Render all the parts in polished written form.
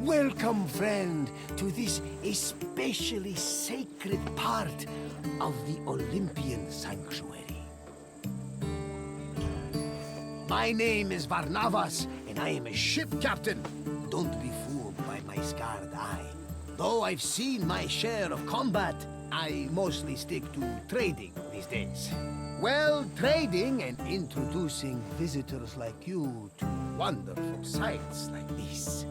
Welcome, friend, to this especially sacred part of the Olympian sanctuary. My name is Varnavas, and I am a ship captain. Don't be fooled by my scarred eye. Though I've seen my share of combat, I mostly stick to trading these days. Well, trading and introducing visitors like you to wonderful sights like this.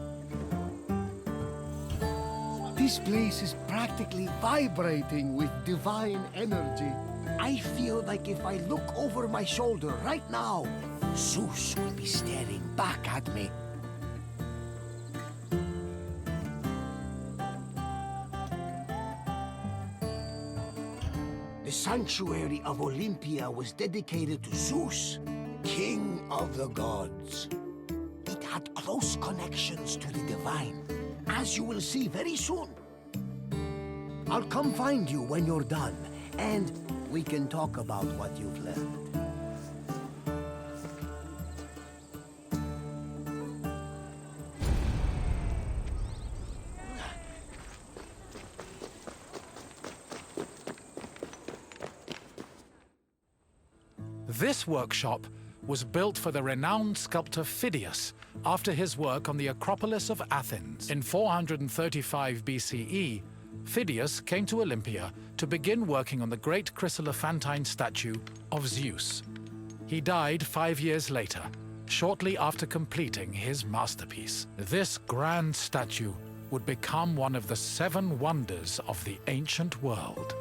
This place is practically vibrating with divine energy. I feel like if I look over my shoulder right now, Zeus will be staring back at me. The sanctuary of Olympia was dedicated to Zeus, king of the gods. It had close connections to the divine, as you will see very soon. I'll come find you when you're done, and we can talk about what you've learned. This workshop was built for the renowned sculptor Phidias after his work on the Acropolis of Athens. In 435 BCE, Phidias came to Olympia to begin working on the great chryselephantine statue of Zeus. He died 5 years later, shortly after completing his masterpiece. This grand statue would become one of the 7 wonders of the ancient world.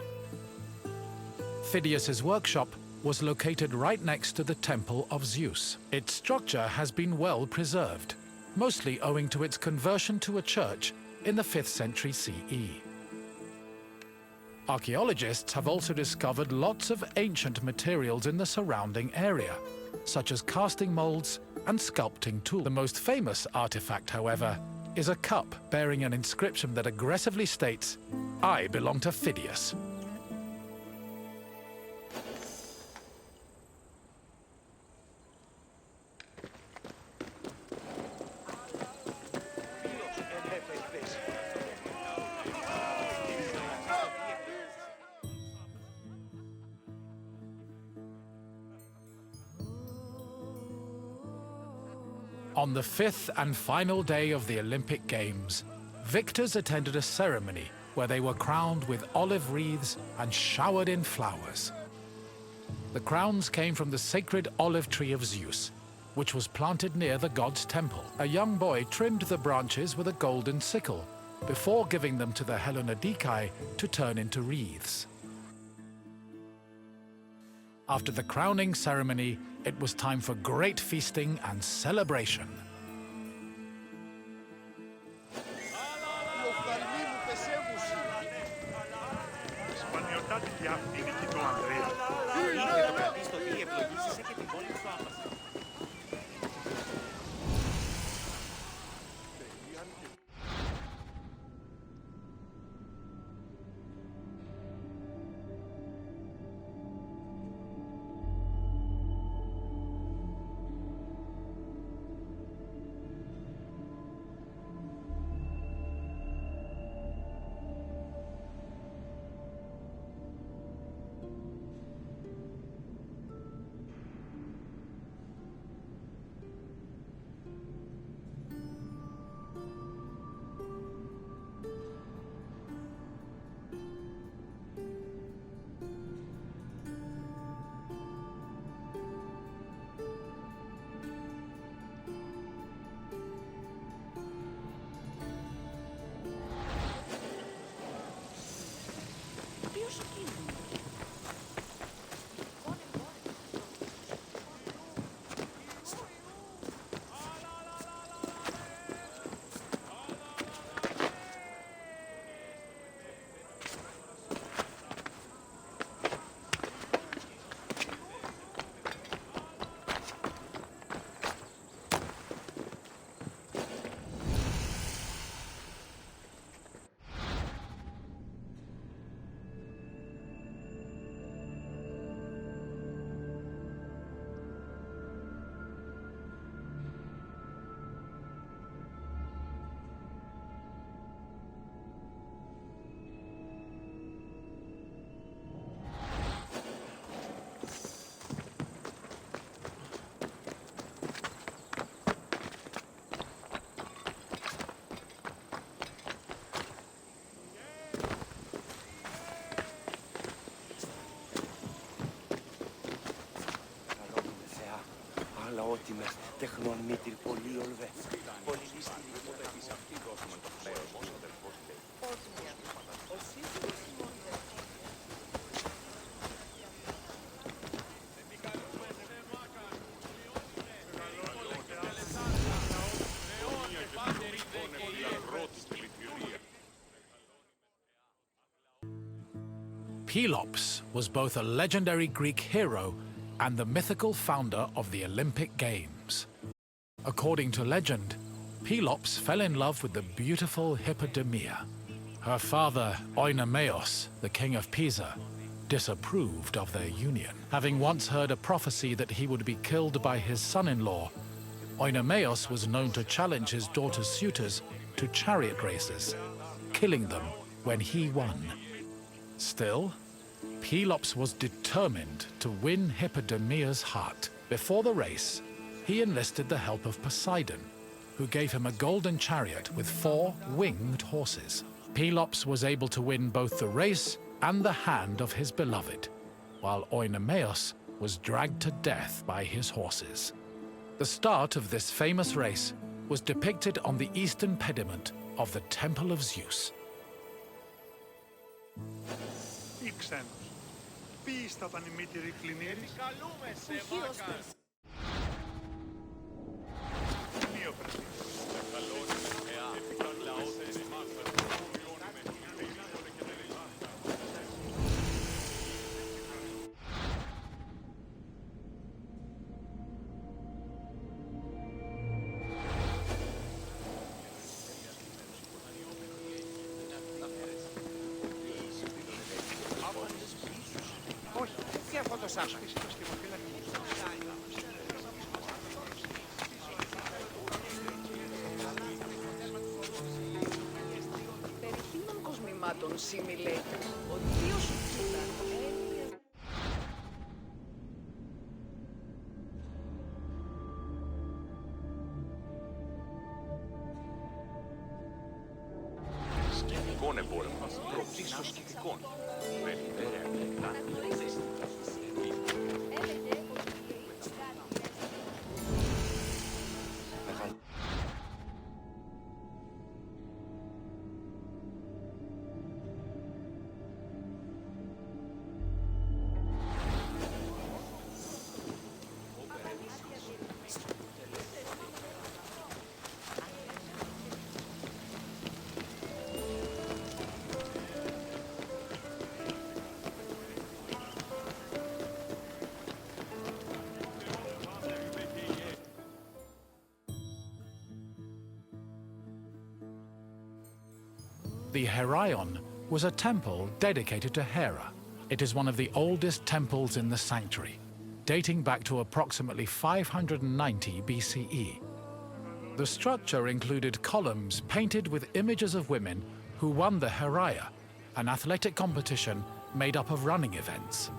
Phidias's workshop was located right next to the Temple of Zeus. Its structure has been well preserved, mostly owing to its conversion to a church in the 5th century CE. Archaeologists have also discovered lots of ancient materials in the surrounding area, such as casting molds and sculpting tools. The most famous artifact, however, is a cup bearing an inscription that aggressively states, "I belong to Phidias." On the 5th and final day of the Olympic Games, victors attended a ceremony where they were crowned with olive wreaths and showered in flowers. The crowns came from the sacred olive tree of Zeus, which was planted near the god's temple. A young boy trimmed the branches with a golden sickle before giving them to the Hellanodikai to turn into wreaths. After the crowning ceremony, it was time for great feasting and celebration. τεχνών μήτυρ πολύ ολβέ. Pelops was both a legendary Greek hero and the mythical founder of the Olympic Games. According to legend, Pelops fell in love with the beautiful Hippodamia. Her father, Oenomaus, the king of Pisa, disapproved of their union. Having once heard a prophecy that he would be killed by his son-in-law, Oenomaus was known to challenge his daughter's suitors to chariot races, killing them when he won. Still, Pelops was determined to win Hippodamia's heart. Before the race, he enlisted the help of Poseidon, who gave him a golden chariot with 4 winged horses. Pelops was able to win both the race and the hand of his beloved, while Oenomaus was dragged to death by his horses. The start of this famous race was depicted on the eastern pediment of the Temple of Zeus. Περί τίνων κοσμημάτων simulator, ο θείος σου Σκηνικών εμπόρευμα, προπτής των σκηνικών. The Heraion was a temple dedicated to Hera. It is one of the oldest temples in the sanctuary, dating back to approximately 590 BCE. The structure included columns painted with images of women who won the Heraia, an athletic competition made up of running events.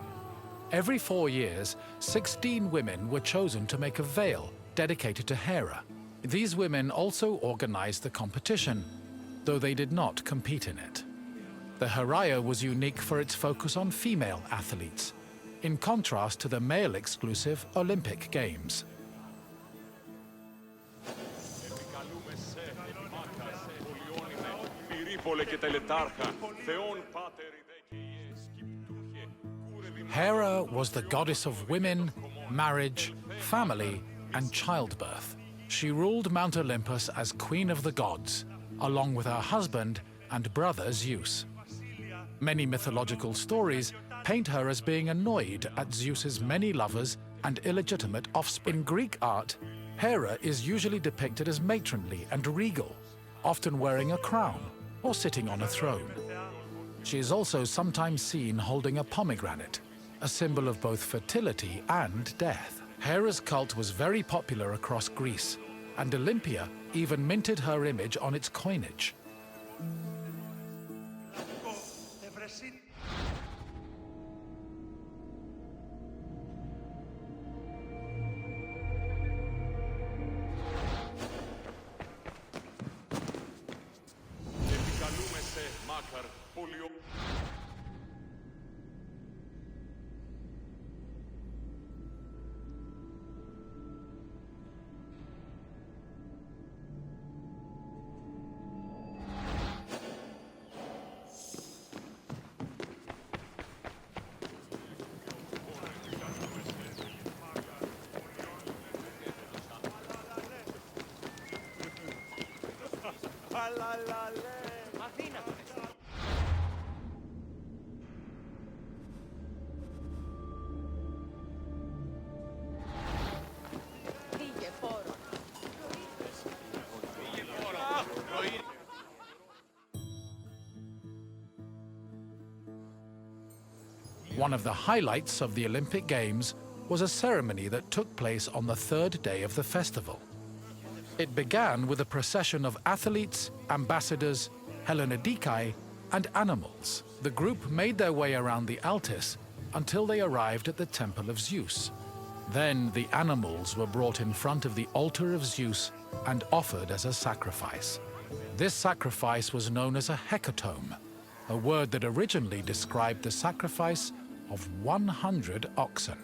Every 4 years, 16 women were chosen to make a veil dedicated to Hera. These women also organized the competition, though they did not compete in it. The Heraia was unique for its focus on female athletes, in contrast to the male-exclusive Olympic Games. Hera was the goddess of women, marriage, family, and childbirth. She ruled Mount Olympus as Queen of the Gods, along with her husband and brother Zeus. Many mythological stories paint her as being annoyed at Zeus's many lovers and illegitimate offspring. In Greek art, Hera is usually depicted as matronly and regal, often wearing a crown or sitting on a throne. She is also sometimes seen holding a pomegranate, a symbol of both fertility and death. Hera's cult was very popular across Greece, and Olympia even minted her image on its coinage. Πήγε φόρο. One of the highlights of the Olympic Games was a ceremony that took place on the third day of the festival. It began with a procession of athletes, ambassadors, Hellenodikai, and animals. The group made their way around the Altis until they arrived at the Temple of Zeus. Then the animals were brought in front of the altar of Zeus and offered as a sacrifice. This sacrifice was known as a hecatomb, a word that originally described the sacrifice of 100 oxen.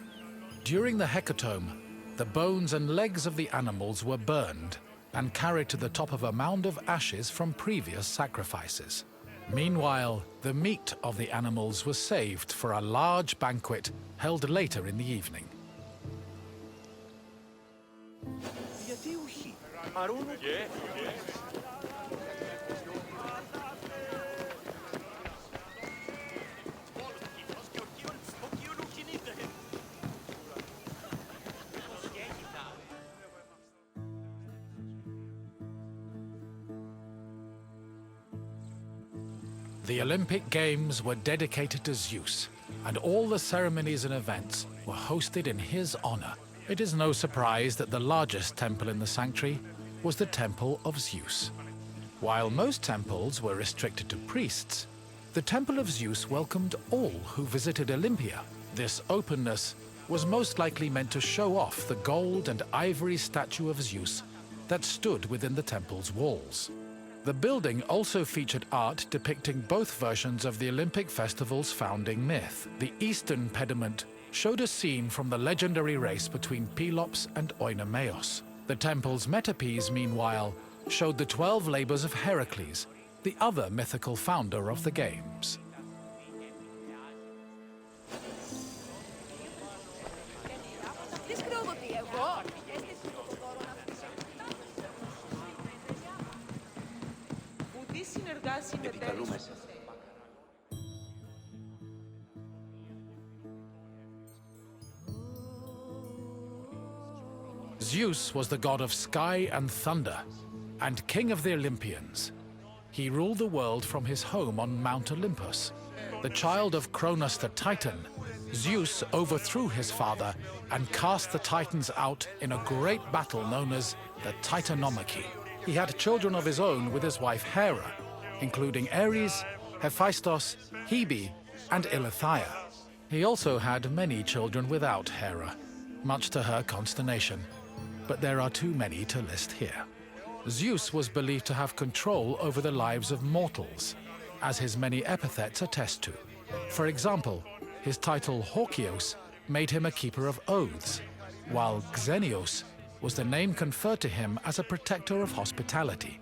During the hecatomb, the bones and legs of the animals were burned and carried to the top of a mound of ashes from previous sacrifices. Meanwhile, the meat of the animals was saved for a large banquet held later in the evening. The Olympic Games were dedicated to Zeus, and all the ceremonies and events were hosted in his honor. It is no surprise that the largest temple in the sanctuary was the Temple of Zeus. While most temples were restricted to priests, the Temple of Zeus welcomed all who visited Olympia. This openness was most likely meant to show off the gold and ivory statue of Zeus that stood within the temple's walls. The building also featured art depicting both versions of the Olympic festival's founding myth. The eastern pediment showed a scene from the legendary race between Pylos and Oinomeos. The temple's metapiece, meanwhile, showed the 12 labors of Heracles, the other mythical founder of the Games. Zeus was the god of sky and thunder, and king of the Olympians. He ruled the world from his home on Mount Olympus. The child of Cronus the Titan, Zeus overthrew his father and cast the Titans out in a great battle known as the Titanomachy. He had children of his own with his wife Hera, including Ares, Hephaestus, Hebe, and Eileithyia. He also had many children without Hera, much to her consternation, but there are too many to list here. Zeus was believed to have control over the lives of mortals, as his many epithets attest to. For example, his title Horkios made him a keeper of oaths, while Xenios was the name conferred to him as a protector of hospitality.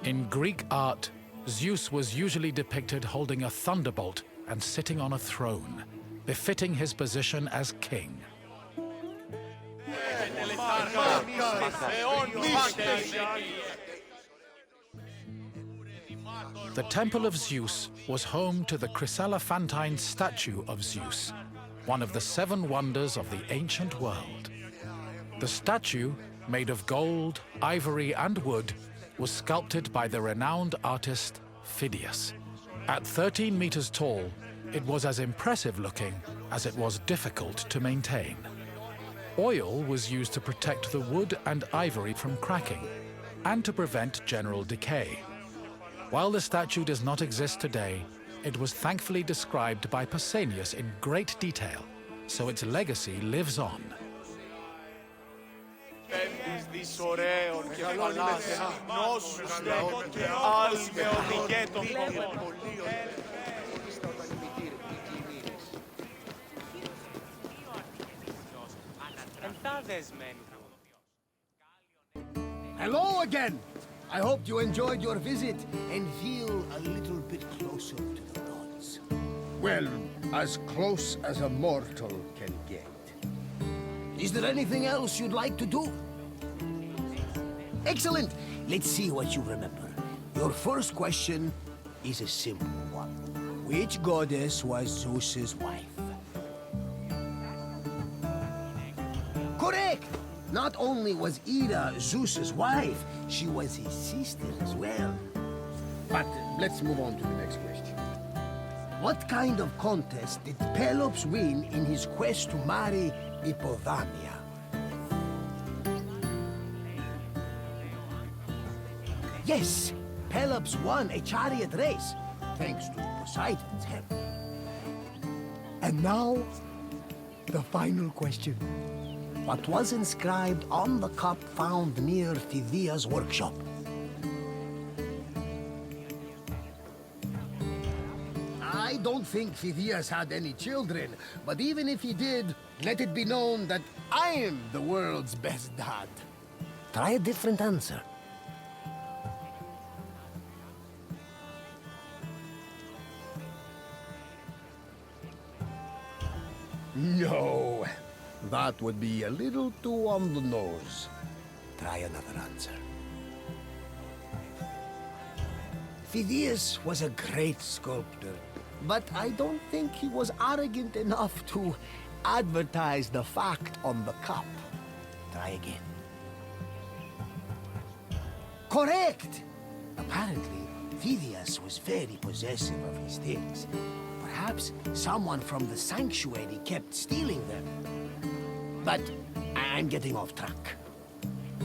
In Greek art, Zeus was usually depicted holding a thunderbolt and sitting on a throne, befitting his position as king. The Temple of Zeus was home to the chryselephantine statue of Zeus, one of the 7 wonders of the ancient world. The statue, made of gold, ivory, and wood, was sculpted by the renowned artist Phidias. At 13 meters tall, it was as impressive looking as it was difficult to maintain. Oil was used to protect the wood and ivory from cracking and to prevent general decay. While the statue does not exist today, it was thankfully described by Pausanias in great detail, so its legacy lives on. Hello again! I hope you enjoyed your visit and feel a little bit closer to the gods. Well, as close as a mortal can get. Is there anything else you'd like to do? Excellent! Let's see what you remember. Your first question is a simple one. Which goddess was Zeus's wife? Correct! Not only was Ida Zeus's wife, she was his sister as well. But let's move on to the next question. What kind of contest did Pelops win in his quest to marry Hippodamia? Yes, Pelops won a chariot race, thanks to Poseidon's help. And now, the final question. What was inscribed on the cup found near Phidias' workshop? I don't think Phidias had any children, but even if he did, let it be known that I am the world's best dad. Try a different answer. No, that would be a little too on the nose. Try another answer. Phidias was a great sculptor, but I don't think he was arrogant enough to advertise the fact on the cup. Try again. Correct! Apparently, Phidias was very possessive of his things. Perhaps someone from the sanctuary kept stealing them. But I'm getting off track.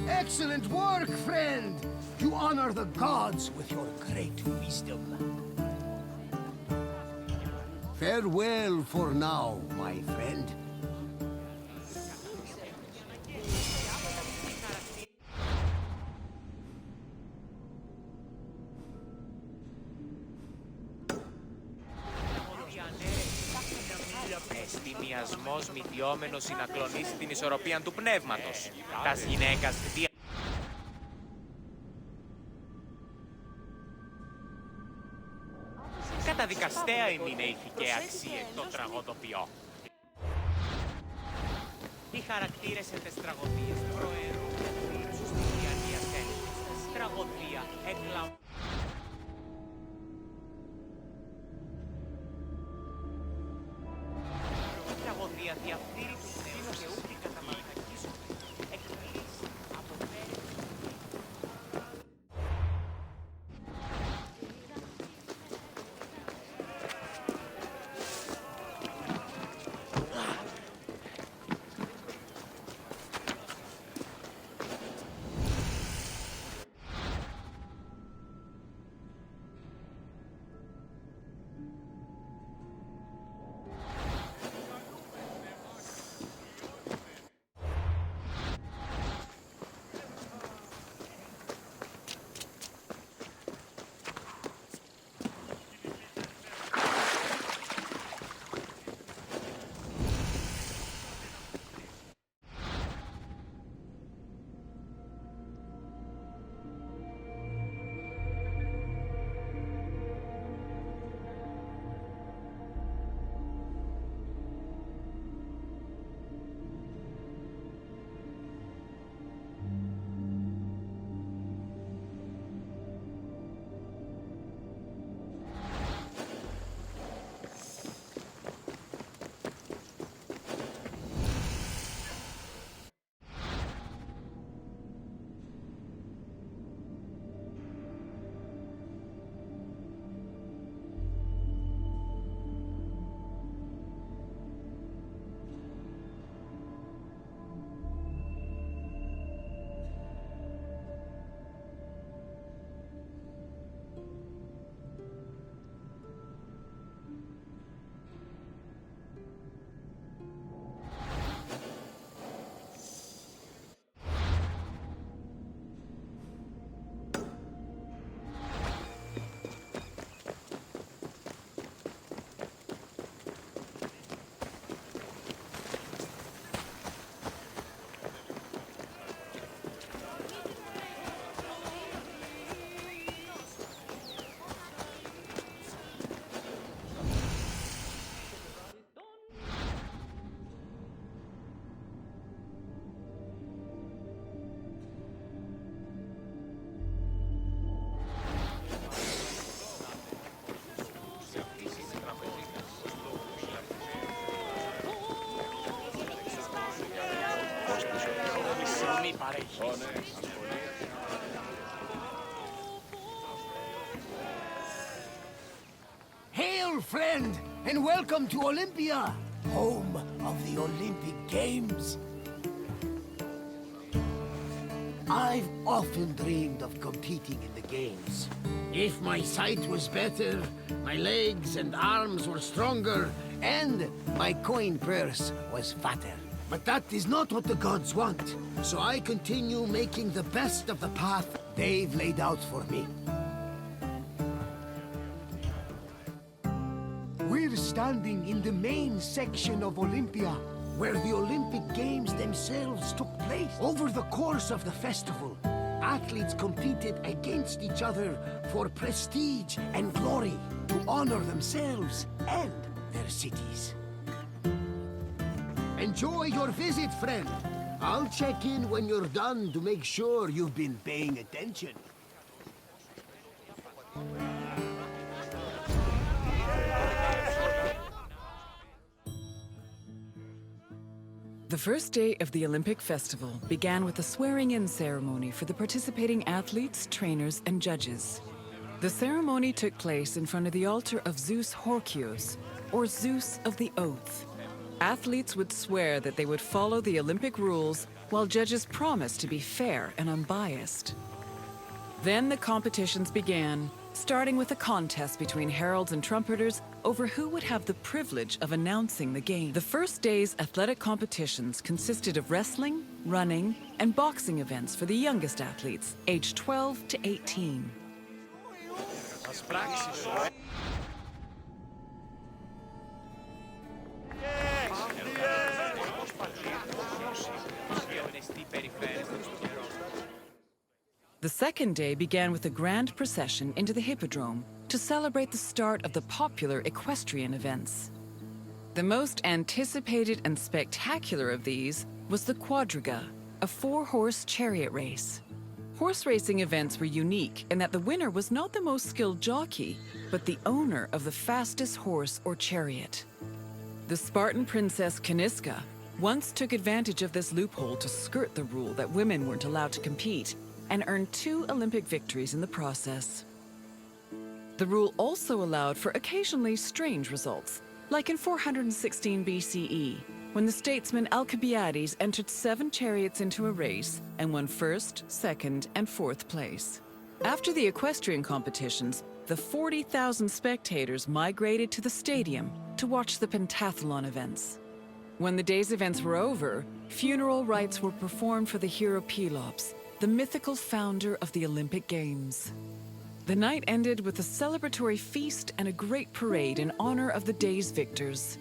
Excellent work, friend! You honor the gods with your great wisdom. Farewell for now, my friend. Εστιμιασμός μηδιόμενος να κλονίσει την ισορροπία του πνεύματος. Τας γυναίκας καταδικαστέα ημίν ηθικέ αξίε το τραγωδοποιώ. Οι χαρακτήρες εν τες τραγωδίες προέρουν ύψους της διαρκείας έννοιας. Τραγωδία εκλαμβάνει. Τραγωδία διαφθείρει του νέου και ούκη καταμαλακίζουν. Εκπλήσει αποφέρει. Hail, friend, and welcome to Olympia, home of the Olympic Games. I've often dreamed of competing in the Games. If my sight was better, my legs and arms were stronger, and my coin purse was fatter. But that is not what the gods want, so I continue making the best of the path they've laid out for me. We're standing in the main section of Olympia, where the Olympic Games themselves took place. Over the course of the festival, athletes competed against each other for prestige and glory to honor themselves and their cities. Enjoy your visit, friend. I'll check in when you're done to make sure you've been paying attention. The first day of the Olympic Festival began with a swearing-in ceremony for the participating athletes, trainers, and judges. The ceremony took place in front of the altar of Zeus Horkios, or Zeus of the Oath. Athletes would swear that they would follow the Olympic rules, while judges promised to be fair and unbiased. Then the competitions began, starting with a contest between heralds and trumpeters over who would have the privilege of announcing the game. The first day's athletic competitions consisted of wrestling, running, and boxing events for the youngest athletes, aged 12 to 18. The second day began with a grand procession into the Hippodrome to celebrate the start of the popular equestrian events. The most anticipated and spectacular of these was the Quadriga, a four-horse chariot race. Horse racing events were unique in that the winner was not the most skilled jockey, but the owner of the fastest horse or chariot. The Spartan princess Kniska once took advantage of this loophole to skirt the rule that women weren't allowed to compete, and earned 2 Olympic victories in the process. The rule also allowed for occasionally strange results, like in 416 BCE, when the statesman Alcibiades entered 7 chariots into a race and won 1st, 2nd, and 4th place. After the equestrian competitions, the 40,000 spectators migrated to the stadium to watch the pentathlon events. When the day's events were over, funeral rites were performed for the hero Pylos, the mythical founder of the Olympic Games. The night ended with a celebratory feast and a great parade in honor of the day's victors.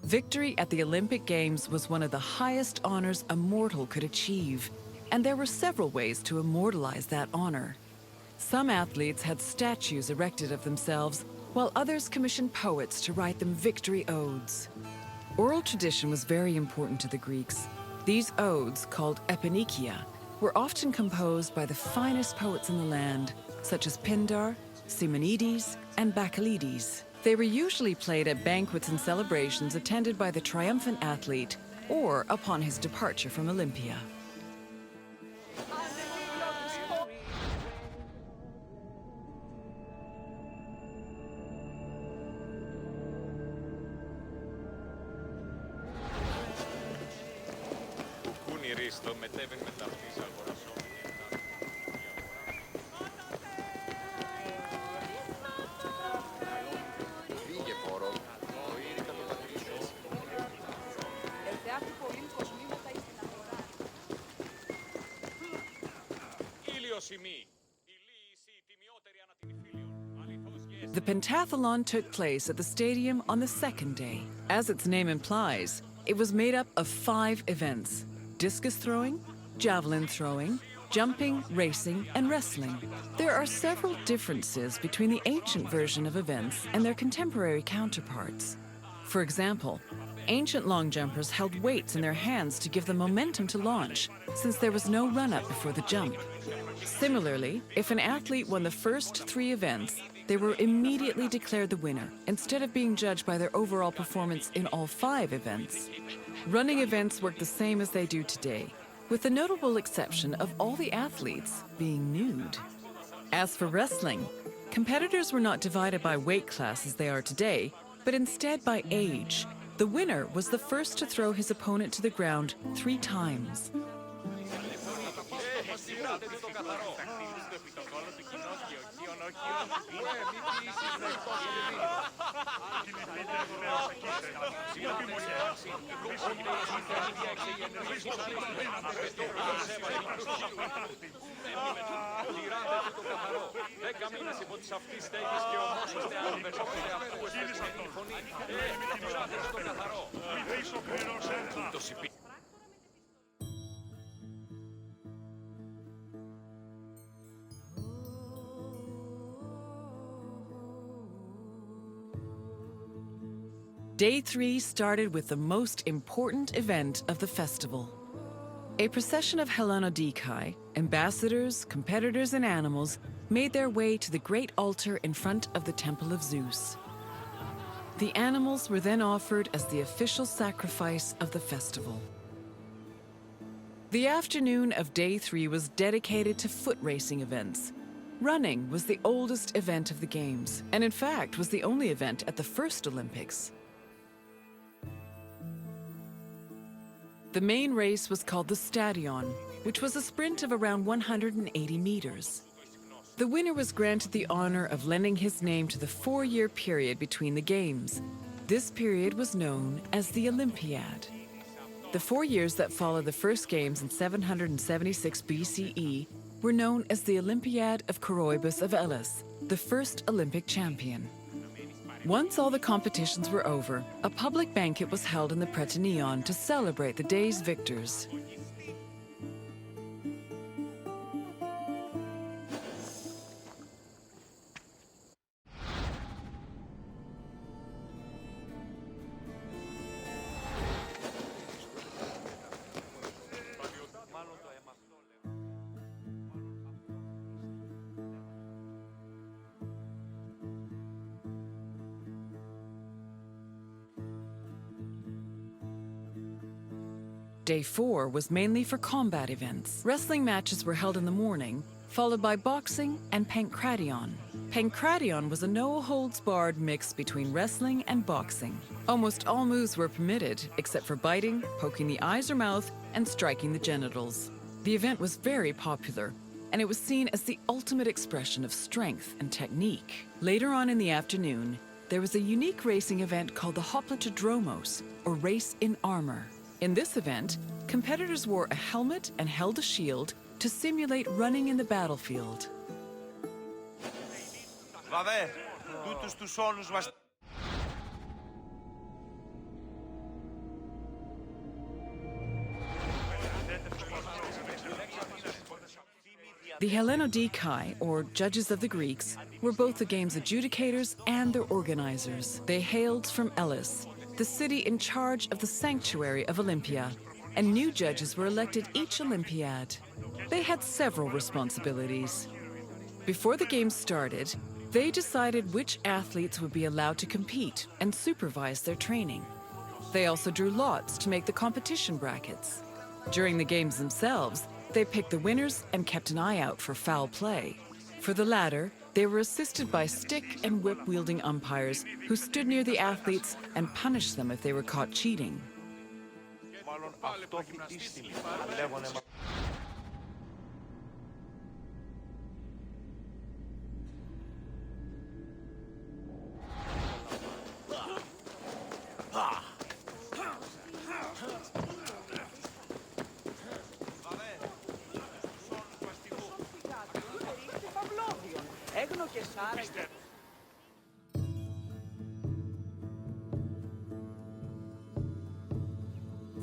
Victory at the Olympic Games was one of the highest honors a mortal could achieve, and there were several ways to immortalize that honor. Some athletes had statues erected of themselves, while others commissioned poets to write them victory odes. Oral tradition was very important to the Greeks. These odes, called eponychia, were often composed by the finest poets in the land, such as Pindar, Simonides, and Bacchylides. They were usually played at banquets and celebrations attended by the triumphant athlete or upon his departure from Olympia. The pentathlon took place at the stadium on the second day. As its name implies, it was made up of 5 events. discus throwing, javelin throwing, jumping, racing, and wrestling. There are several differences between the ancient version of events and their contemporary counterparts. For example, ancient long jumpers held weights in their hands to give them momentum to launch, since there was no run-up before the jump. Similarly, if an athlete won the first 3 events, they were immediately declared the winner, instead of being judged by their overall performance in all 5 events. Running events work the same as they do today, with the notable exception of all the athletes being nude. As for wrestling, competitors were not divided by weight class as they are today, but instead by age. The winner was the first to throw his opponent to the ground 3 times. Day 3 started with the most important event of the festival. A procession of Hellenodikai, ambassadors, competitors, and animals made their way to the great altar in front of the Temple of Zeus. The animals were then offered as the official sacrifice of the festival. The afternoon of Day 3 was dedicated to foot racing events. Running was the oldest event of the Games, and in fact was the only event at the first Olympics. The main race was called the Stadion, which was a sprint of around 180 meters. The winner was granted the honor of lending his name to the 4-year period between the Games. This period was known as the Olympiad. The 4 years that followed the first Games in 776 BCE were known as the Olympiad of Coroebus of Elis, the first Olympic champion. Once all the competitions were over, a public banquet was held in the Prytaneon to celebrate the day's victors. Day 4 was mainly for combat events. Wrestling matches were held in the morning, followed by boxing and pankration. Pankration was a no-holds-barred mix between wrestling and boxing. Almost all moves were permitted, except for biting, poking the eyes or mouth, and striking the genitals. The event was very popular, and it was seen as the ultimate expression of strength and technique. Later on in the afternoon, there was a unique racing event called the Hoplitodromos, or Race in Armor. In this event, competitors wore a helmet and held a shield to simulate running in the battlefield. The Hellenodikai, or judges of the Greeks, were both the game's adjudicators and their organizers. They hailed from Elis, the city in charge of the sanctuary of Olympia, and new judges were elected each Olympiad. They had several responsibilities. Before the games started, they decided which athletes would be allowed to compete and supervise their training. They also drew lots to make the competition brackets. During the games themselves, they picked the winners and kept an eye out for foul play. For the latter, they were assisted by stick and whip-wielding umpires who stood near the athletes and punished them if they were caught cheating.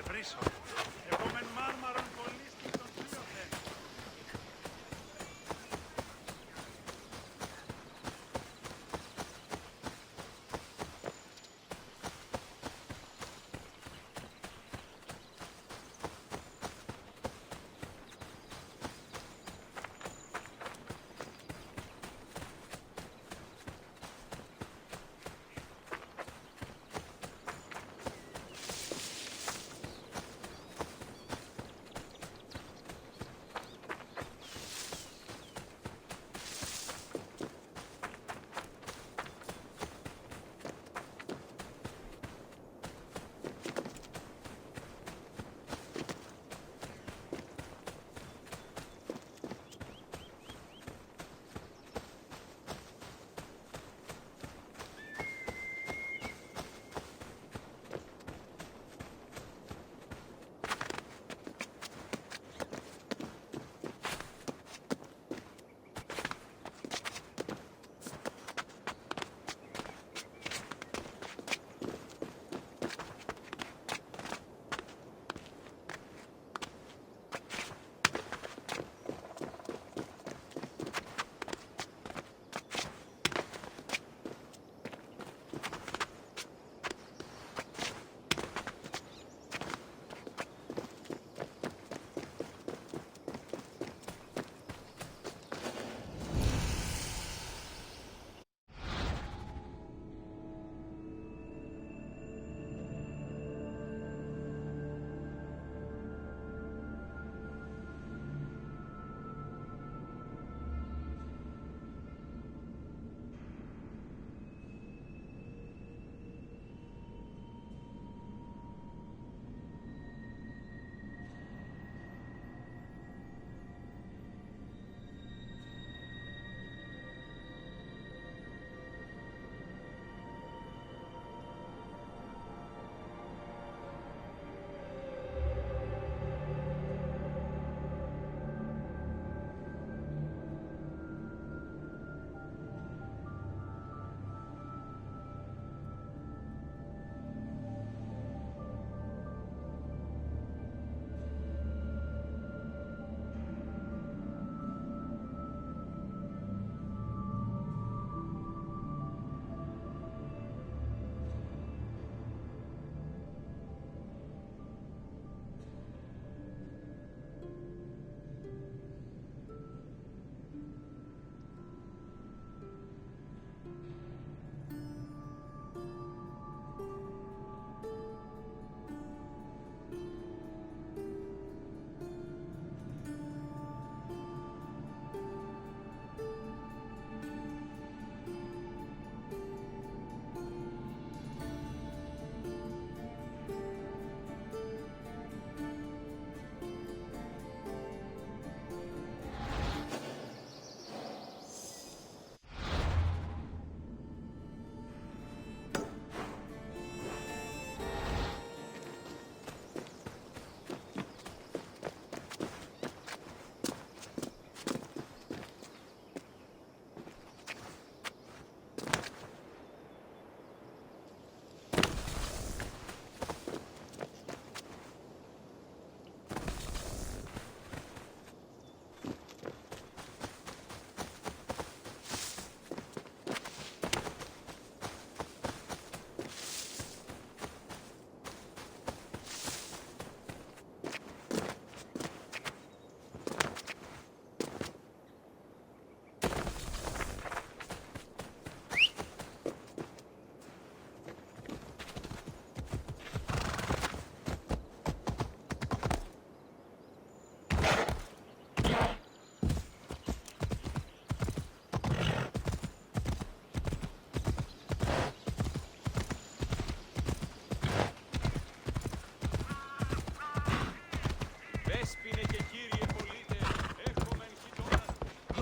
ευρύσσο. Επόμενο μάρμαρον κολλήστη των πλοίωθεν.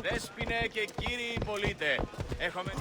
Δέσποινε και κύριοι πολίτε, έχουμε...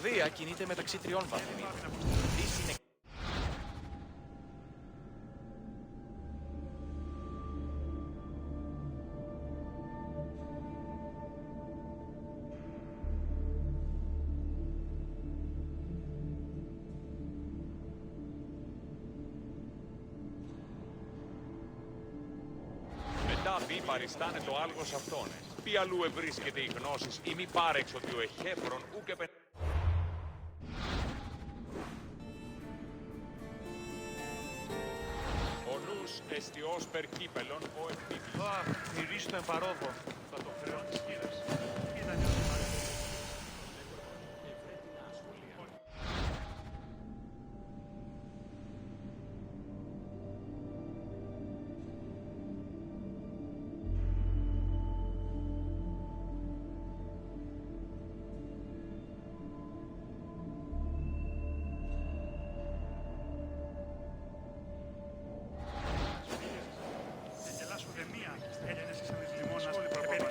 τραγωδία κινείται μεταξύ τριών βαθμίδων. Μετά μη παριστάνε το άλγος αυτόν. Ποι αλλού ευρίσκεται η γνώσης, ή μη πάρεξ ότι ο εχέφρον ούκ επεν... Ο νους εστιός περκύπελον ο επίπης. Αχ, μυρίζει το εμπαρόδο. Θα το χρεώνεις κύριος. Κοίτα νιώσει μάλλον. Έλενες σαν της λιμώνας,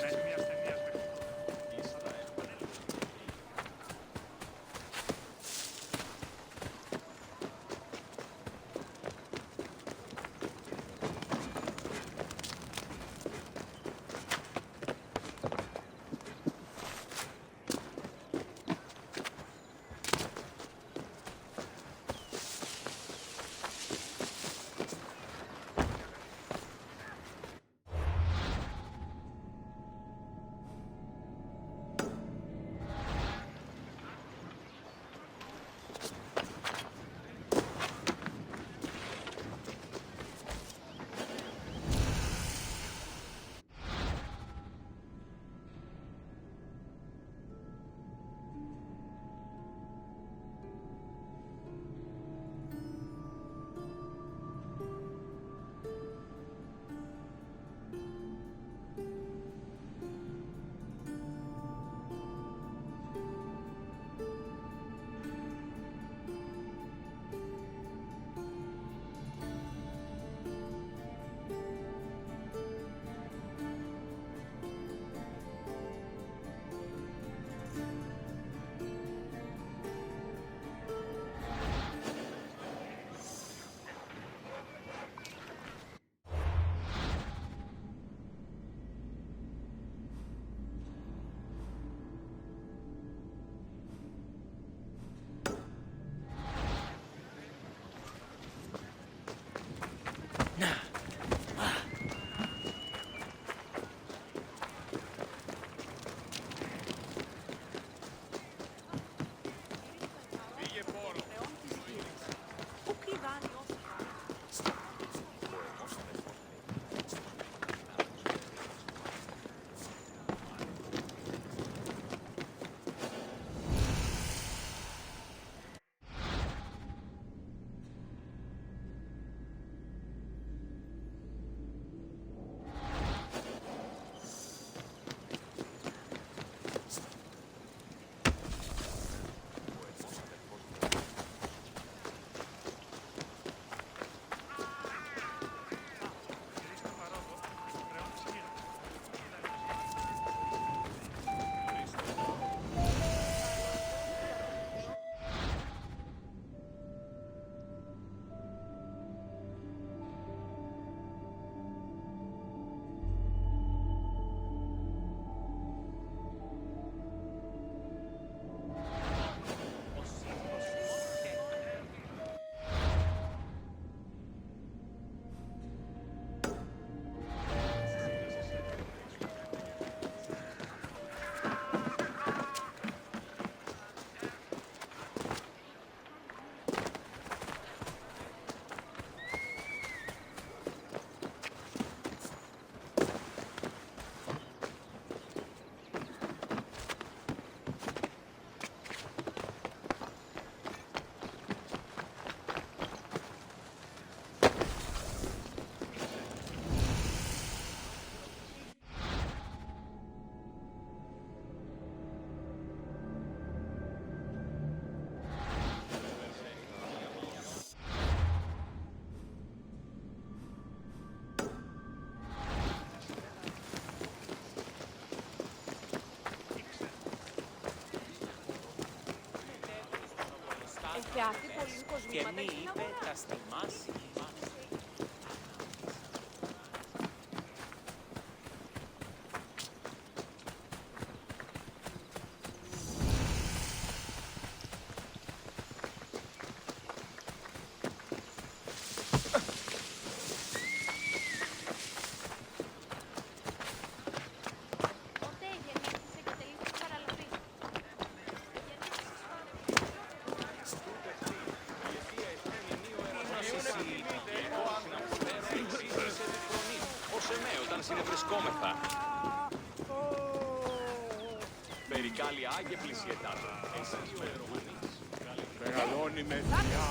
Θεάτη πολλοί Και κοσμήματα μη στην είπε αγορά. τα στιμάσει. Ποτέ γεννήθησε και τελείωσε παραλαβή. Ως εμέ όταν συνευρισκόμεθα. Περικάλια άγε πλησιετάτο. Εσύ ο Ερωμανής. Μεγαλώνει με θεία.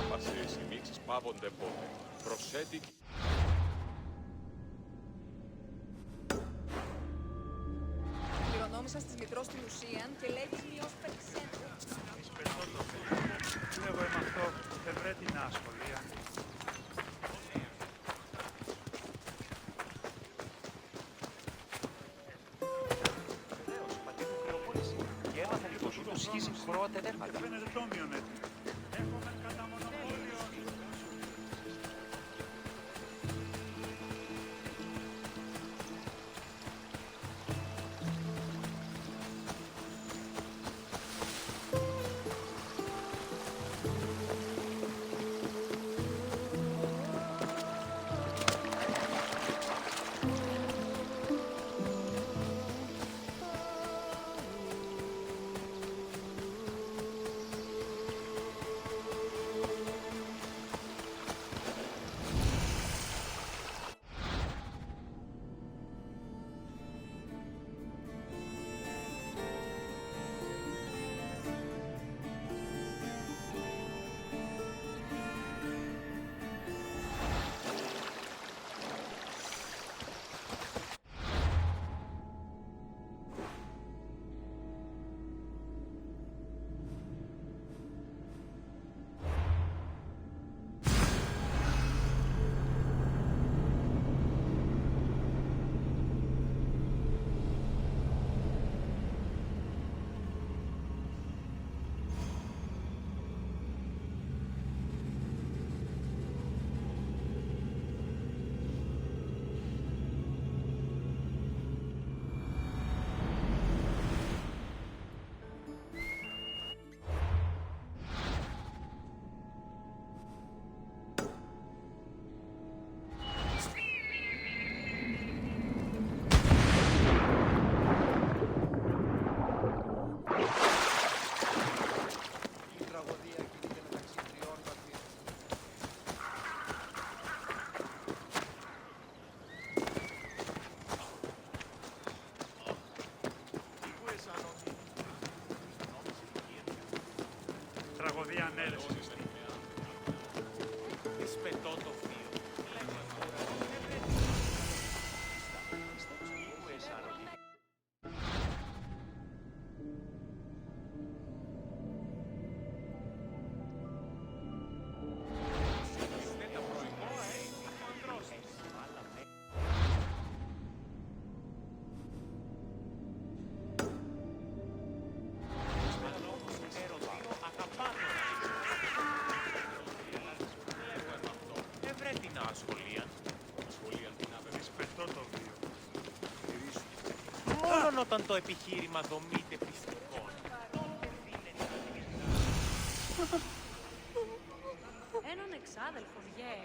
Άπασες οι μίξεις πάβονται πότε. Προσέτη. Κληρονόμησα στις μητρός στην ουσίαν και λέει της μειός περξέντου. Εισπετώ το Θεό. Λέγω εμ' αυτό, ευρέ την άσχολια. Βεβαίως, πατήρ μου πληροφόρηση. Και έμαθα λίγο σου του σχίζει χρόα τεδέφαλα. Φαίνεται τόμιον έτσι. Έχουμε κατά μονοπόλιο. Τραγωδία ανέλευσης. Εισπετώ το θείο. Λέγω εγώ. Λίγο εσάρωτη. Μόνο όταν το επιχείρημα δομείται πιστικών. Έναν εξάδελφο, γε.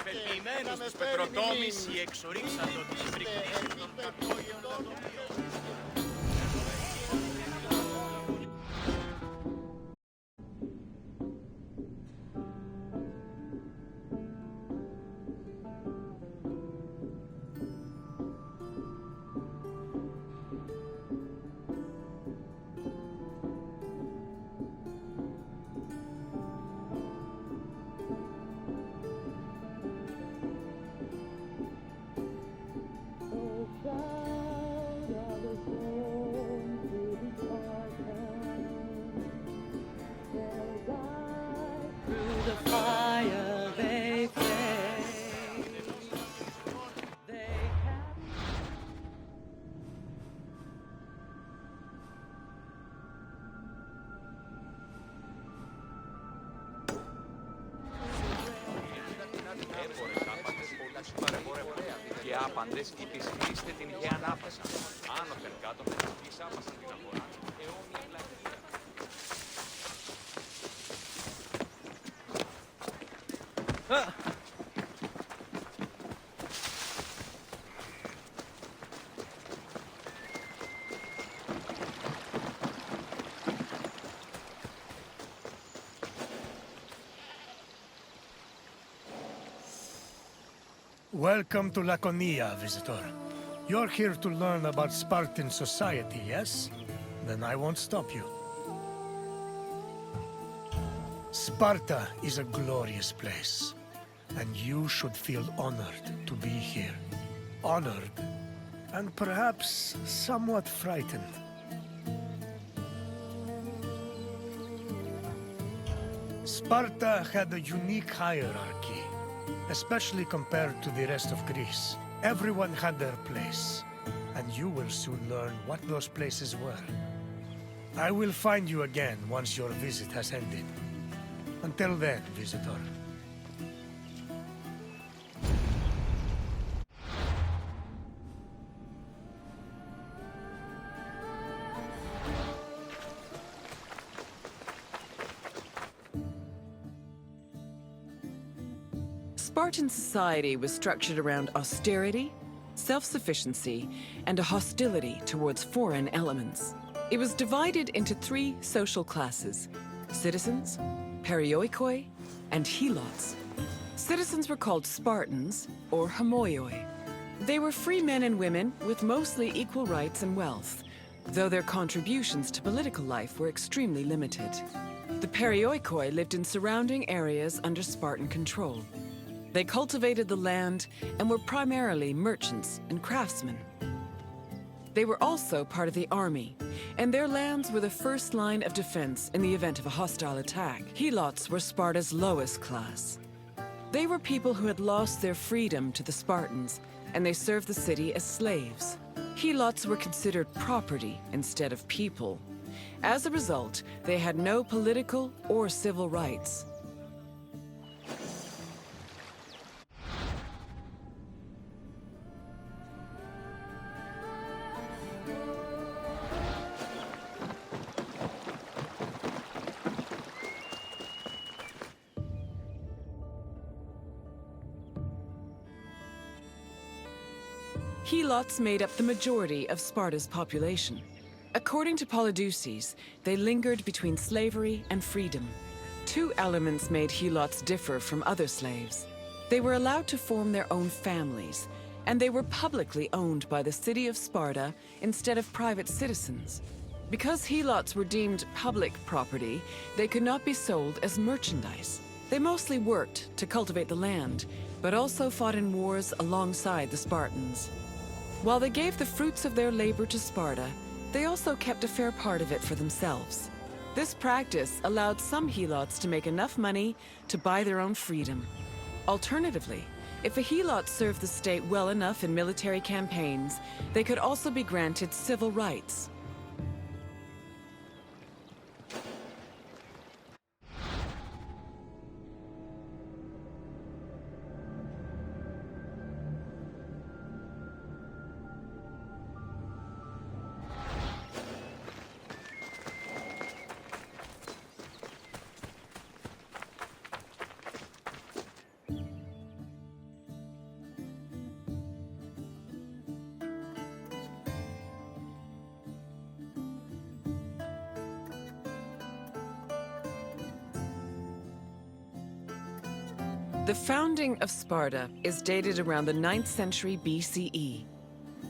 Πεποιημένους τους πετροτόμης οι εξορίξαντο της φρικτής των κακόγιων δατομίων. Και άπαντες υπησχύστε την υγεία ανάπτυξη. Άνωθεν κάτωθεν εισάπασαν την αγορά, αιώνια πλατεία. Welcome to Laconia, visitor. You're here to learn about Spartan society, yes? Then I won't stop you. Sparta is a glorious place, and you should feel honored to be here. Honored, and perhaps somewhat frightened. Sparta had a unique hierarchy, especially compared to the rest of Greece. Everyone had their place, and you will soon learn what those places were. I will find you again once your visit has ended. Until then, visitor. Spartan society was structured around austerity, self-sufficiency, and a hostility towards foreign elements. It was divided into three social classes: citizens, perioikoi, and helots. Citizens were called Spartans, or homoioi. They were free men and women with mostly equal rights and wealth, though their contributions to political life were extremely limited. The perioikoi lived in surrounding areas under Spartan control. They cultivated the land and were primarily merchants and craftsmen. They were also part of the army, and their lands were the first line of defense in the event of a hostile attack. Helots were Sparta's lowest class. They were people who had lost their freedom to the Spartans, and they served the city as slaves. Helots were considered property instead of people. As a result, they had no political or civil rights. Helots made up the majority of Sparta's population. According to Polydeuces, they lingered between slavery and freedom. Two elements made helots differ from other slaves. They were allowed to form their own families, and they were publicly owned by the city of Sparta instead of private citizens. Because helots were deemed public property, they could not be sold as merchandise. They mostly worked to cultivate the land, but also fought in wars alongside the Spartans. While they gave the fruits of their labor to Sparta, they also kept a fair part of it for themselves. This practice allowed some helots to make enough money to buy their own freedom. Alternatively, if a helot served the state well enough in military campaigns, they could also be granted civil rights. The founding of Sparta is dated around the 9th century BCE.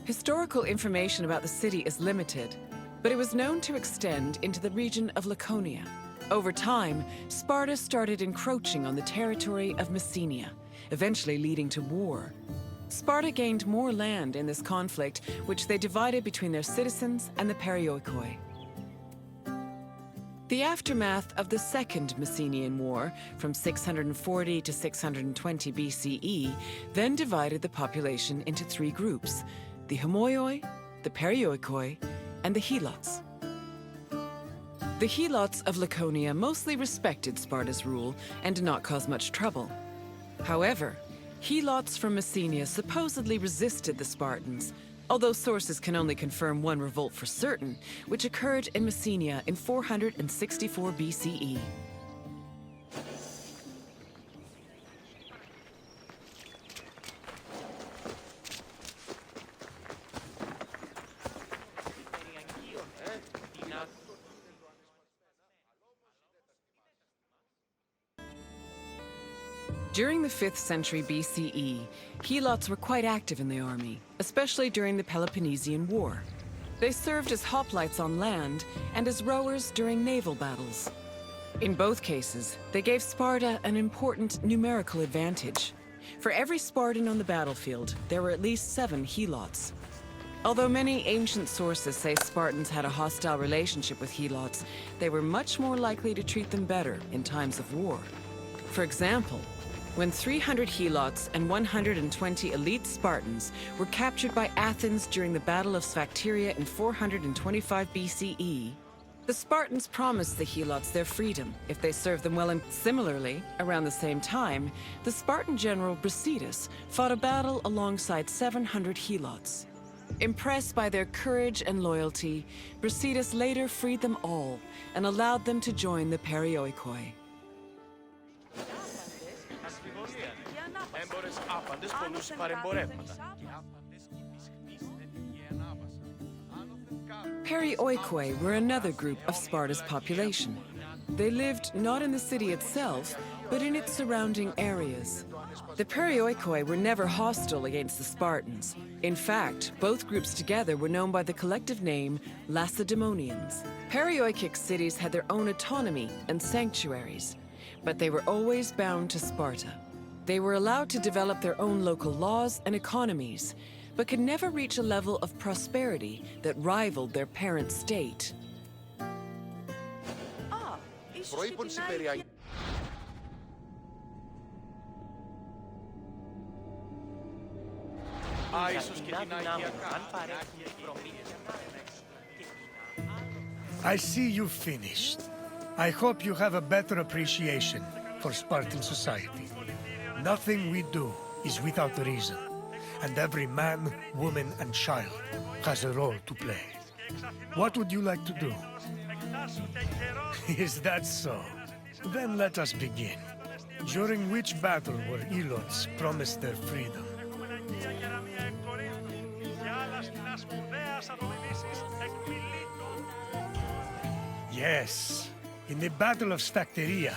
Historical information about the city is limited, but it was known to extend into the region of Laconia. Over time, Sparta started encroaching on the territory of Messenia, eventually leading to war. Sparta gained more land in this conflict, which they divided between their citizens and the perioikoi. The aftermath of the Second Messenian War, from 640 to 620 BCE, then divided the population into three groups: the homoioi, the perioikoi, and the helots. The helots of Laconia mostly respected Sparta's rule and did not cause much trouble. However, helots from Messenia supposedly resisted the Spartans, although sources can only confirm one revolt for certain, which occurred in Messenia in 464 BCE. During the 5th century BCE, helots were quite active in the army, especially during the Peloponnesian War. They served as hoplites on land and as rowers during naval battles. In both cases, they gave Sparta an important numerical advantage. For every Spartan on the battlefield, there were at least 7 helots. Although many ancient sources say Spartans had a hostile relationship with helots, they were much more likely to treat them better in times of war. For example, when 300 helots and 120 elite Spartans were captured by Athens during the Battle of Sphacteria in 425 BCE, the Spartans promised the helots their freedom if they served them well. And similarly, around the same time, the Spartan general Brasidas fought a battle alongside 700 helots. Impressed by their courage and loyalty, Brasidas later freed them all and allowed them to join the perioikoi. Έμπορες άπαντες πολλούς παρεμπορεύματα. Perioikoi were another group of Sparta's population. They lived not in the city itself, but in its surrounding areas. The perioikoi were never hostile against the Spartans. In fact, both groups together were known by the collective name Lacedaemonians. Perioikic cities had their own autonomy and sanctuaries, but they were always bound to Sparta. They were allowed to develop their own local laws and economies, but could never reach a level of prosperity that rivaled their parent state. I see you've finished. I hope you have a better appreciation for Spartan society. Nothing we do is without reason, and every man, woman, and child has a role to play. What would you like to do? Is that so? Then let us begin. During which battle were helots promised their freedom? Yes. In the Battle of Stacteria,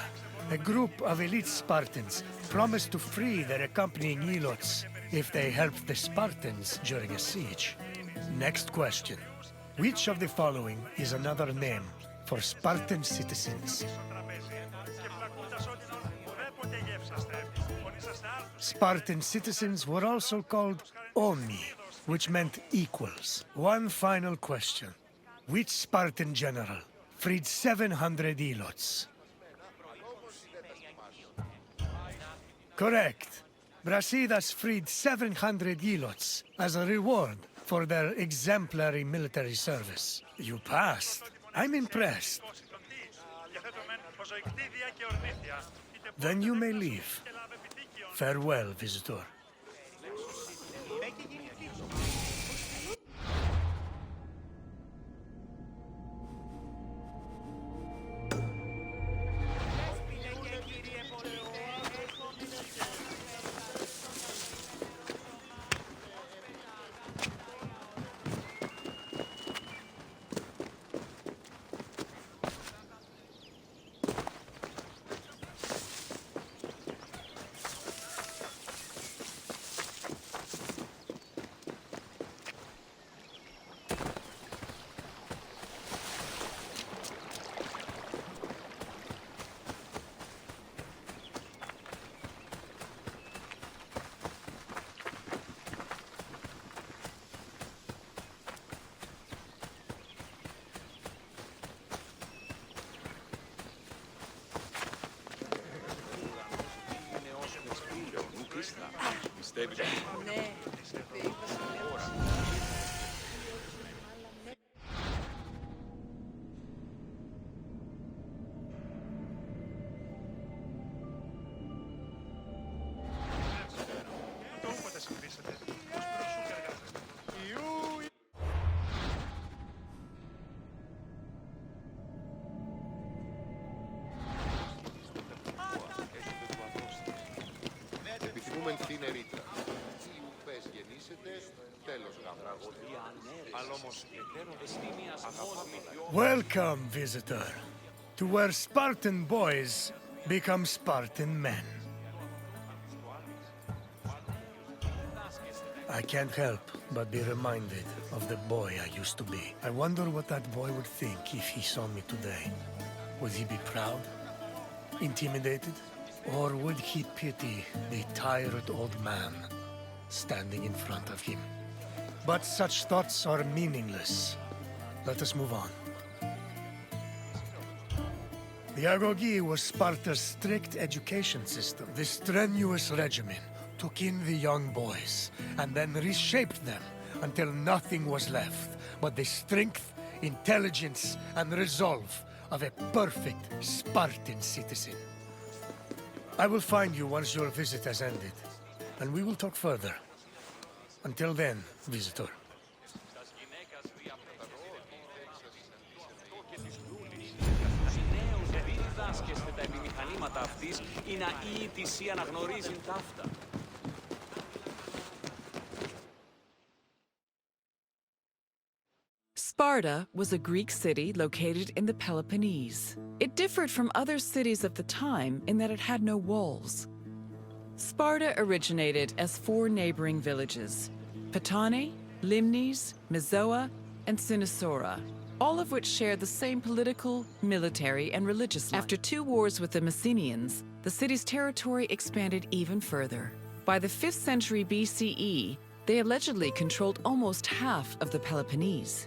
a group of elite Spartans promised to free their accompanying helots if they helped the Spartans during a siege. Next question. Which of the following is another name for Spartan citizens? Spartan citizens were also called Oni, which meant equals. One final question. Which Spartan general freed 700 helots? Correct. Brasidas freed 700 helots as a reward for their exemplary military service. You passed. I'm impressed. Then you may leave. Farewell, visitor. Πιστεύεις Ναι, είπα Επιθυμούμε θύνε ρήτρα. Οι ουπές γεννήσετε, τέλος γάμου. Welcome, visitor, to where Spartan boys become Spartan men. I can't help but be reminded of the boy I used to be. I wonder what that boy would think if he saw me today. Would he be proud? Intimidated? Or would he pity the tired old man standing in front of him? But such thoughts are meaningless. Let us move on. The agogi was Sparta's strict education system. The strenuous regimen took in the young boys and then reshaped them until nothing was left but the strength, intelligence, and resolve of a perfect Spartan citizen. I will find you once your visit has ended, and we will talk further. Until then, visitor. Διδάσκεστε τα επιμηχανήματα αυτής ή να ή τη αναγνωρίζει ταύτα. Sparta was a Greek city located in the Peloponnese. It differed from other cities of the time in that it had no walls. Sparta originated as 4 neighboring villages: Patane, Limnes, Mizoa, and Cynosura, all of which shared the same political, military, and religious life. After 2 wars with the Messenians, the city's territory expanded even further. By the 5th century BCE, they allegedly controlled almost half of the Peloponnese.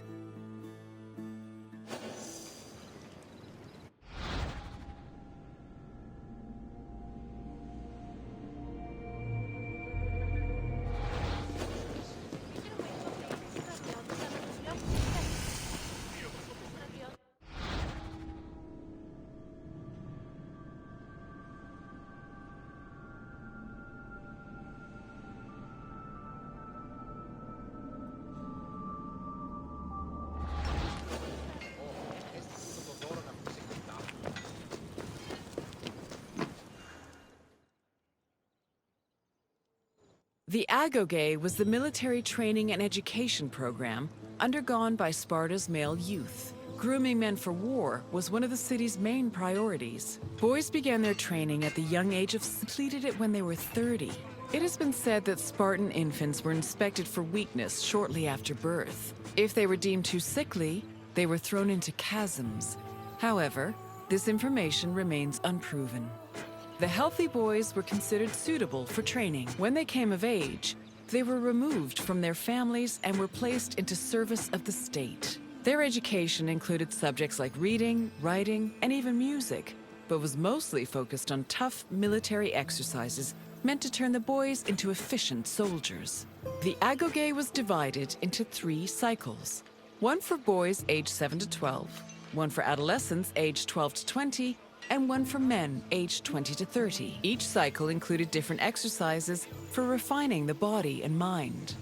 The agoge was the military training and education program undergone by Sparta's male youth. grooming men for war was one of the city's main priorities. Boys began their training at the young age of completed it when they were 30. It has been said that Spartan infants were inspected for weakness shortly after birth. If they were deemed too sickly, they were thrown into chasms. However, this information remains unproven. The healthy boys were considered suitable for training. When they came of age, they were removed from their families and were placed into service of the state. Their education included subjects like reading, writing, and even music, but was mostly focused on tough military exercises meant to turn the boys into efficient soldiers. The agoge was divided into 3 cycles. One for boys aged 7 to 12, one for adolescents aged 12 to 20, and one for men aged 20 to 30. Each cycle included different exercises for refining the body and mind.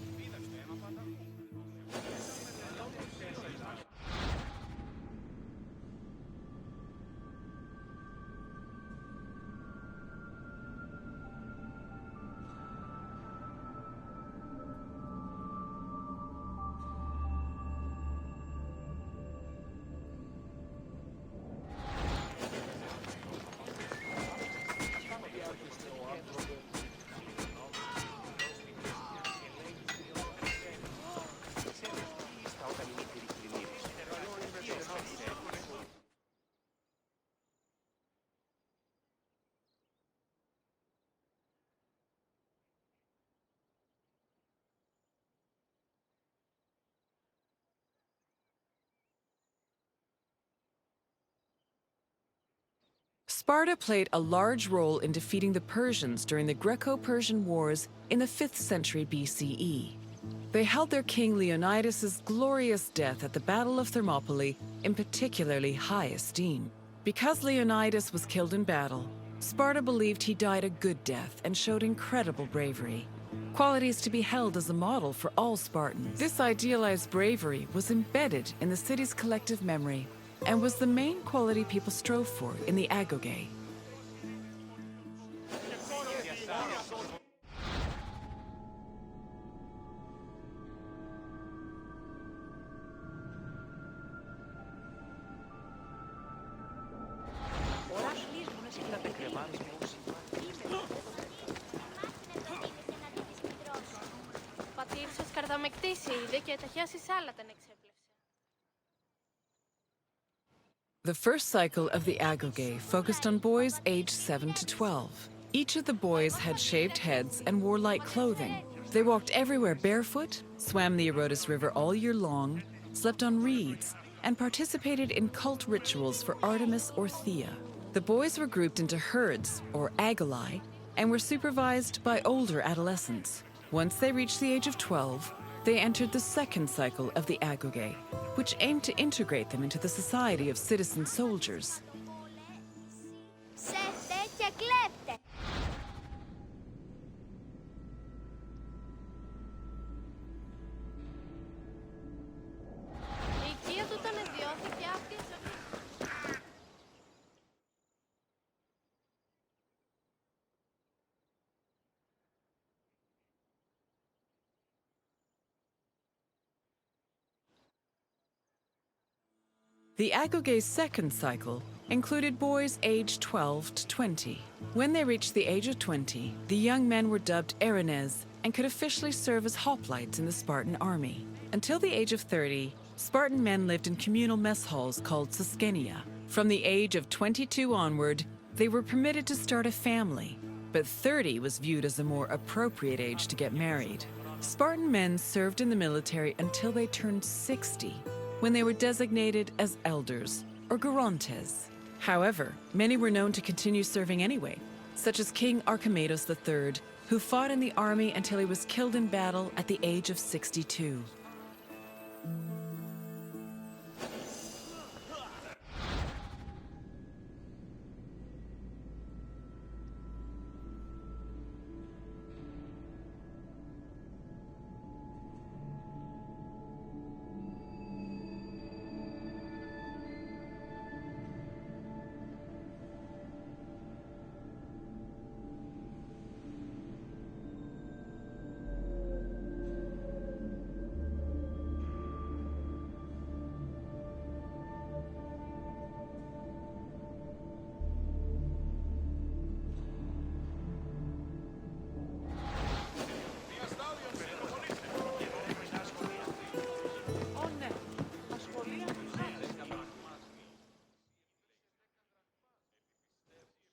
Sparta played a large role in defeating the Persians during the Greco-Persian Wars in the 5th century BCE. They held their king Leonidas's glorious death at the Battle of Thermopylae in particularly high esteem. Because Leonidas was killed in battle, Sparta believed he died a good death and showed incredible bravery, qualities to be held as a model for all Spartans. This idealized bravery was embedded in the city's collective memory and was the main quality people strove for in the agoge. Πατήρ σας καρδαμεκτήσει είδε και ταχιάσει σάλα την εξέπλευσε. The first cycle of the agoge focused on boys aged 7 to 12. Each of the boys had shaved heads and wore light clothing. They walked everywhere barefoot, swam the Odyssey River all year long, slept on reeds, and participated in cult rituals for Artemis or Thea. The boys were grouped into herds, or agoli, and were supervised by older adolescents. Once they reached the age of 12, they entered the second cycle of the agoge, which aimed to integrate them into the society of citizen soldiers. The agoge's second cycle included boys aged 12 to 20. When they reached the age of 20, the young men were dubbed Erines and could officially serve as hoplites in the Spartan army. Until the age of 30, Spartan men lived in communal mess halls called Soskenia. From the age of 22 onward, they were permitted to start a family, but 30 was viewed as a more appropriate age to get married. Spartan men served in the military until they turned 60, when they were designated as elders, or gerontes. However, many were known to continue serving anyway, such as King Archimedes III, who fought in the army until he was killed in battle at the age of 62.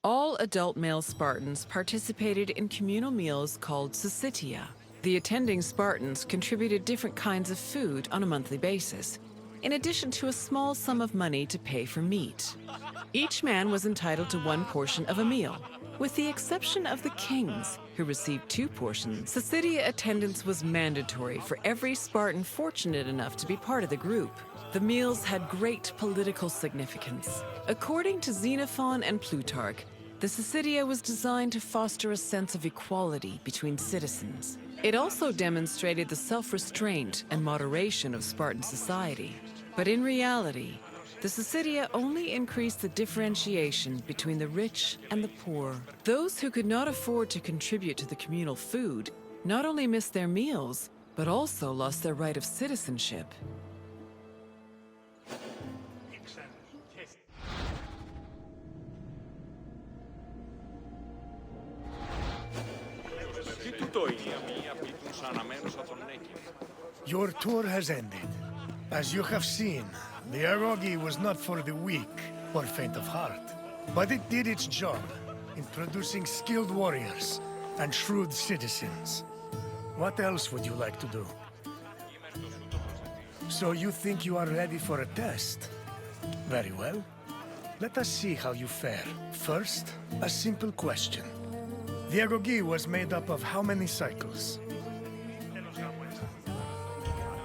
All adult male Spartans participated in communal meals called syssitia. The attending Spartans contributed different kinds of food on a monthly basis, in addition to a small sum of money to pay for meat. Each man was entitled to one portion of a meal, with the exception of the kings, who received 2 portions. Syssitia attendance was mandatory for every Spartan fortunate enough to be part of the group. The meals had great political significance. According to Xenophon and Plutarch, the syssitia was designed to foster a sense of equality between citizens. It also demonstrated the self-restraint and moderation of Spartan society. But in reality, the syssitia only increased the differentiation between the rich and the poor. Those who could not afford to contribute to the communal food not only missed their meals, but also lost their right of citizenship. Your tour has ended. As you have seen, the erogi was not for the weak or faint of heart, but it did its job in producing skilled warriors and shrewd citizens. What else would you like to do? So you think you are ready for a test? Very well. Let us see how you fare. First, a simple question. The erogi was made up of how many cycles?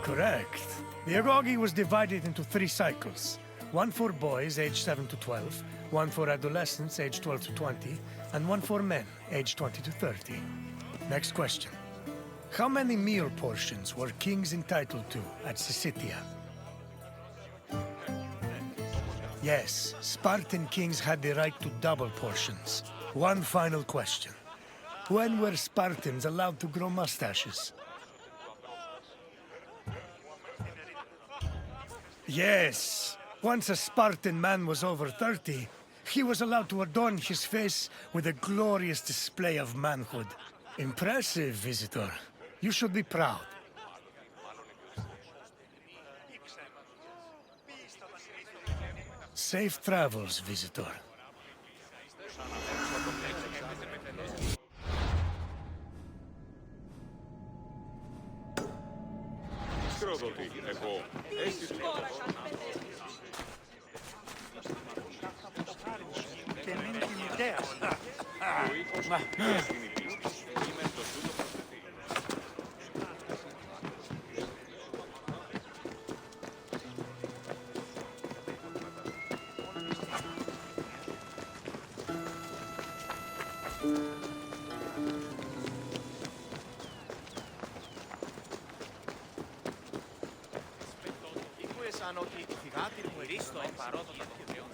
Correct. The erogi was divided into 3 cycles. One for boys aged 7 to 12, one for adolescents aged 12 to 20, and one for men aged 20 to 30. Next question. How many meal portions were kings entitled to at Syssitia? Yes, Spartan kings had the right to double portions. One final question. When were Spartans allowed to grow mustaches? Yes. Once a Spartan man was over 30, he was allowed to adorn his face with a glorious display of manhood. Impressive, visitor. You should be proud. Safe travels, visitor. Σαν ότι η θυγάτηρη μου ερίστο παρόδο των κυριών.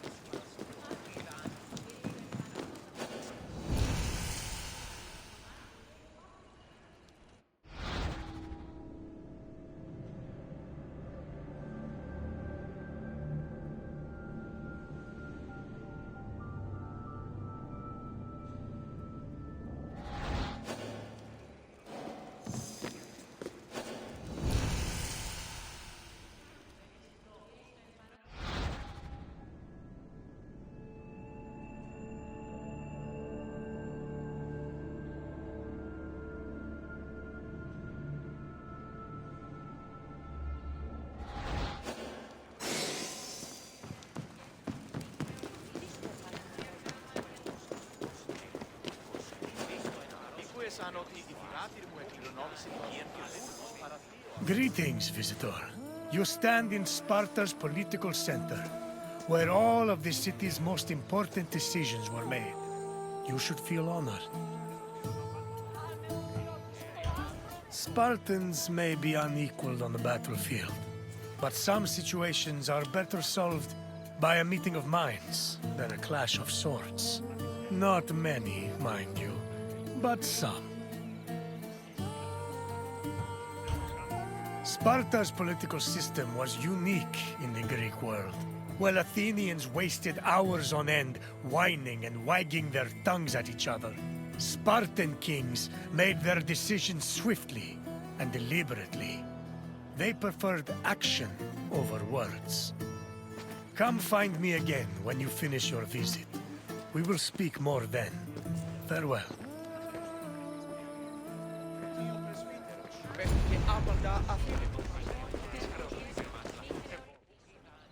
Greetings, visitor. You stand in Sparta's political center, where all of the city's most important decisions were made. You should feel honored. Spartans may be unequaled on the battlefield, but some situations are better solved by a meeting of minds than a clash of swords. Not many, mind you, but some. Sparta's political system was unique in the Greek world. While Athenians wasted hours on end whining and wagging their tongues at each other, Spartan kings made their decisions swiftly and deliberately. They preferred action over words. Come find me again when you finish your visit. We will speak more then. Farewell.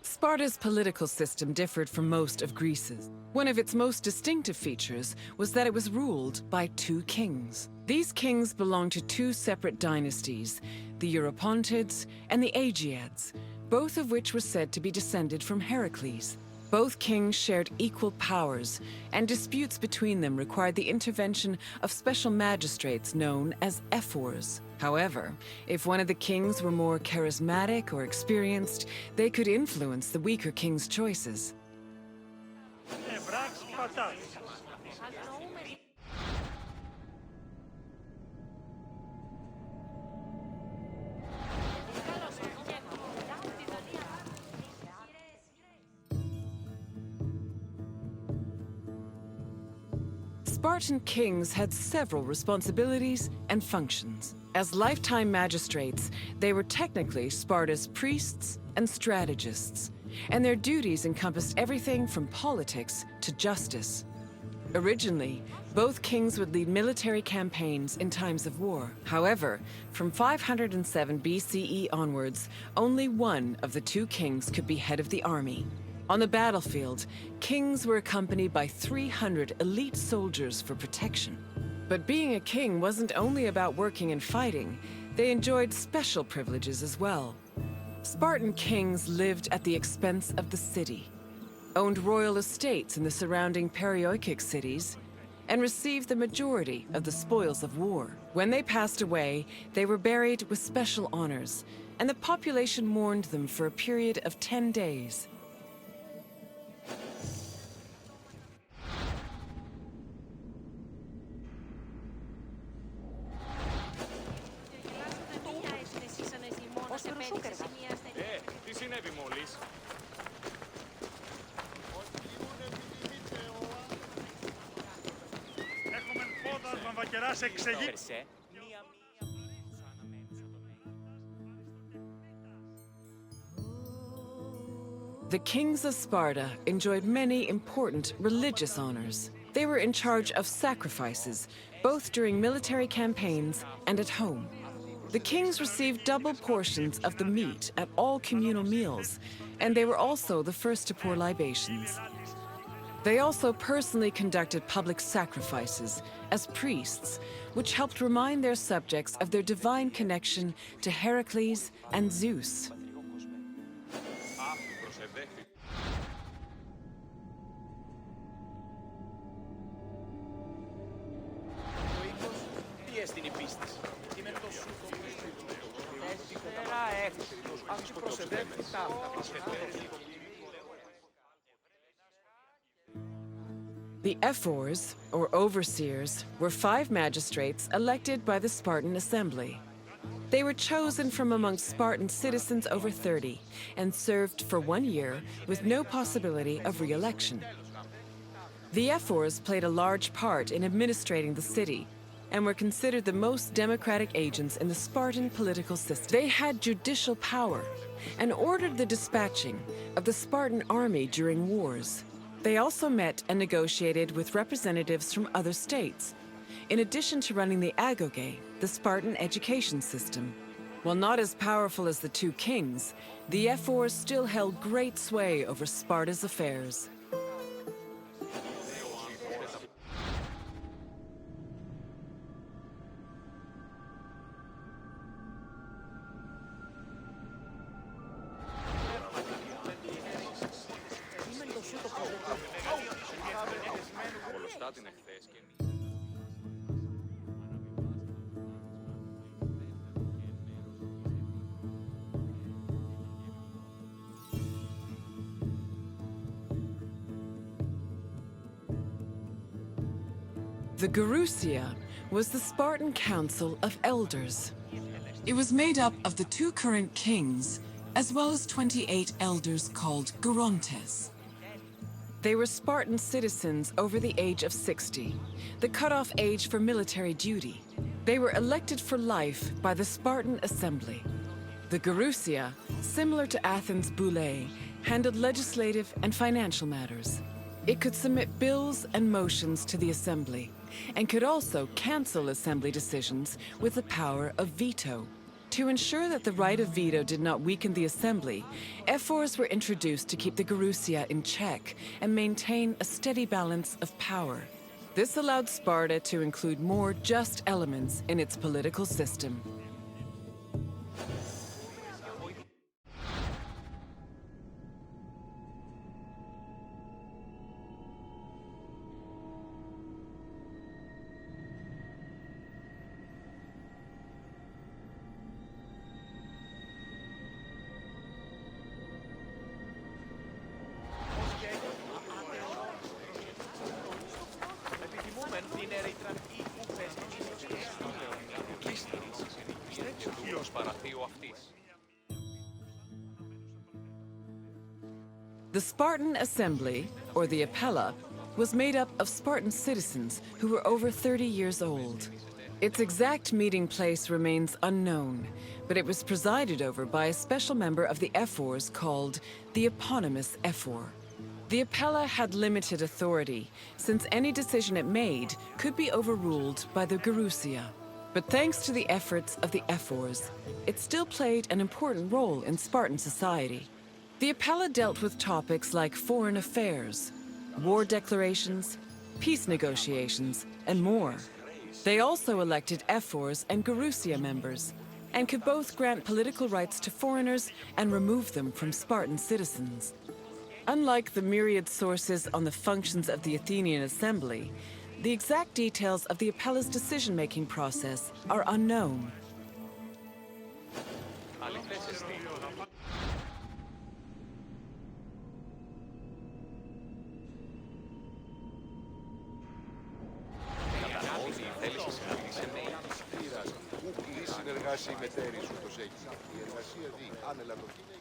Sparta's political system differed from most of Greece's. One of its most distinctive features was that it was ruled by two kings. These kings belonged to two separate dynasties, the Eurypontids and the Aegeads, both of which were said to be descended from Heracles. Both kings shared equal powers, and disputes between them required the intervention of special magistrates known as ephors. However, if one of the kings were more charismatic or experienced, they could influence the weaker king's choices. Spartan kings had several responsibilities and functions. As lifetime magistrates, they were technically Sparta's priests and strategists, and their duties encompassed everything from politics to justice. Originally, both kings would lead military campaigns in times of war. However, from 507 BCE onwards, only one of the two kings could be head of the army. On the battlefield, kings were accompanied by 300 elite soldiers for protection. But being a king wasn't only about working and fighting. They enjoyed special privileges as well. Spartan kings lived at the expense of the city, owned royal estates in the surrounding Perioikic cities, and received the majority of the spoils of war. When they passed away, they were buried with special honors, and the population mourned them for a period of 10 days. Τι συνέβη μόλις? Έχουμε πόδας βαμβακεράς εξεγεί. The kings of Sparta enjoyed many important religious honors. They were in charge of sacrifices, both during military campaigns and at home. The kings received double portions of the meat at all communal meals, and they were also the first to pour libations. They also personally conducted public sacrifices as priests, which helped remind their subjects of their divine connection to Heracles and Zeus. The ephors, or overseers, were 5 magistrates elected by the Spartan assembly. They were chosen from amongst Spartan citizens over 30 and served for 1 year with no possibility of re-election. The ephors played a large part in administrating the city and were considered the most democratic agents in the Spartan political system. They had judicial power and ordered the dispatching of the Spartan army during wars. They also met and negotiated with representatives from other states, in addition to running the agoge, the Spartan education system. While not as powerful as the two kings, the ephors still held great sway over Sparta's affairs. The Gerousia was the Spartan Council of Elders. It was made up of the 2 current kings, as well as 28 elders called Gerontes. They were Spartan citizens over the age of 60, the cutoff age for military duty. They were elected for life by the Spartan Assembly. The Gerousia, similar to Athens' Boulé, handled legislative and financial matters. It could submit bills and motions to the Assembly, and could also cancel Assembly decisions with the power of veto. To ensure that the right of veto did not weaken the Assembly, ephors were introduced to keep the Gerousia in check and maintain a steady balance of power. This allowed Sparta to include more just elements in its political system. The Spartan Assembly, or the Apella, was made up of Spartan citizens who were over 30 years old. Its exact meeting place remains unknown, but it was presided over by a special member of the ephors called the eponymous ephor. The Apella had limited authority, since any decision it made could be overruled by the Gerousia. But thanks to the efforts of the ephors, it still played an important role in Spartan society. The Apella dealt with topics like foreign affairs, war declarations, peace negotiations, and more. They also elected ephors and Gerousia members, and could both grant political rights to foreigners and remove them from Spartan citizens. Unlike the myriad sources on the functions of the Athenian Assembly, the exact details of the Apella's decision-making process are unknown.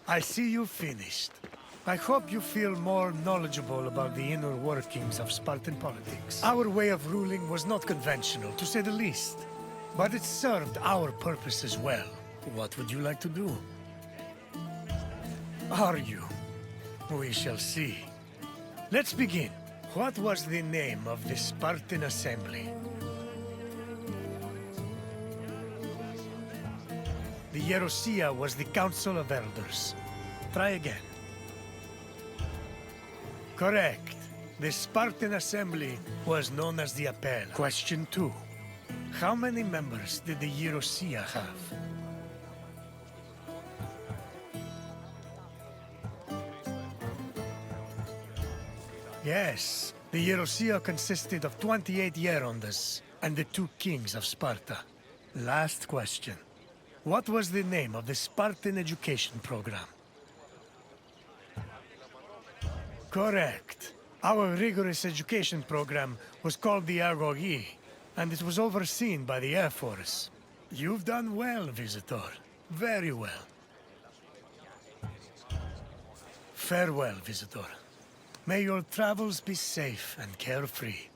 I see you finished. I hope you feel more knowledgeable about the inner workings of Spartan politics. Our way of ruling was not conventional, to say the least. But it served our purposes well. What would you like to do? Are you? We shall see. Let's begin. What was the name of the Spartan Assembly? The Gerousia was the Council of Elders. Try again. Correct. The Spartan Assembly was known as the Apella. Question 2. How many members did the Gerousia have? Yes, the Gerousia consisted of 28 Gerondas and the 2 kings of Sparta. Last question. What was the name of the Spartan education program? Correct. Our rigorous education program was called the Agogi, and it was overseen by the Air Force. You've done well, Visitor. Very well. Farewell, Visitor. May your travels be safe and carefree.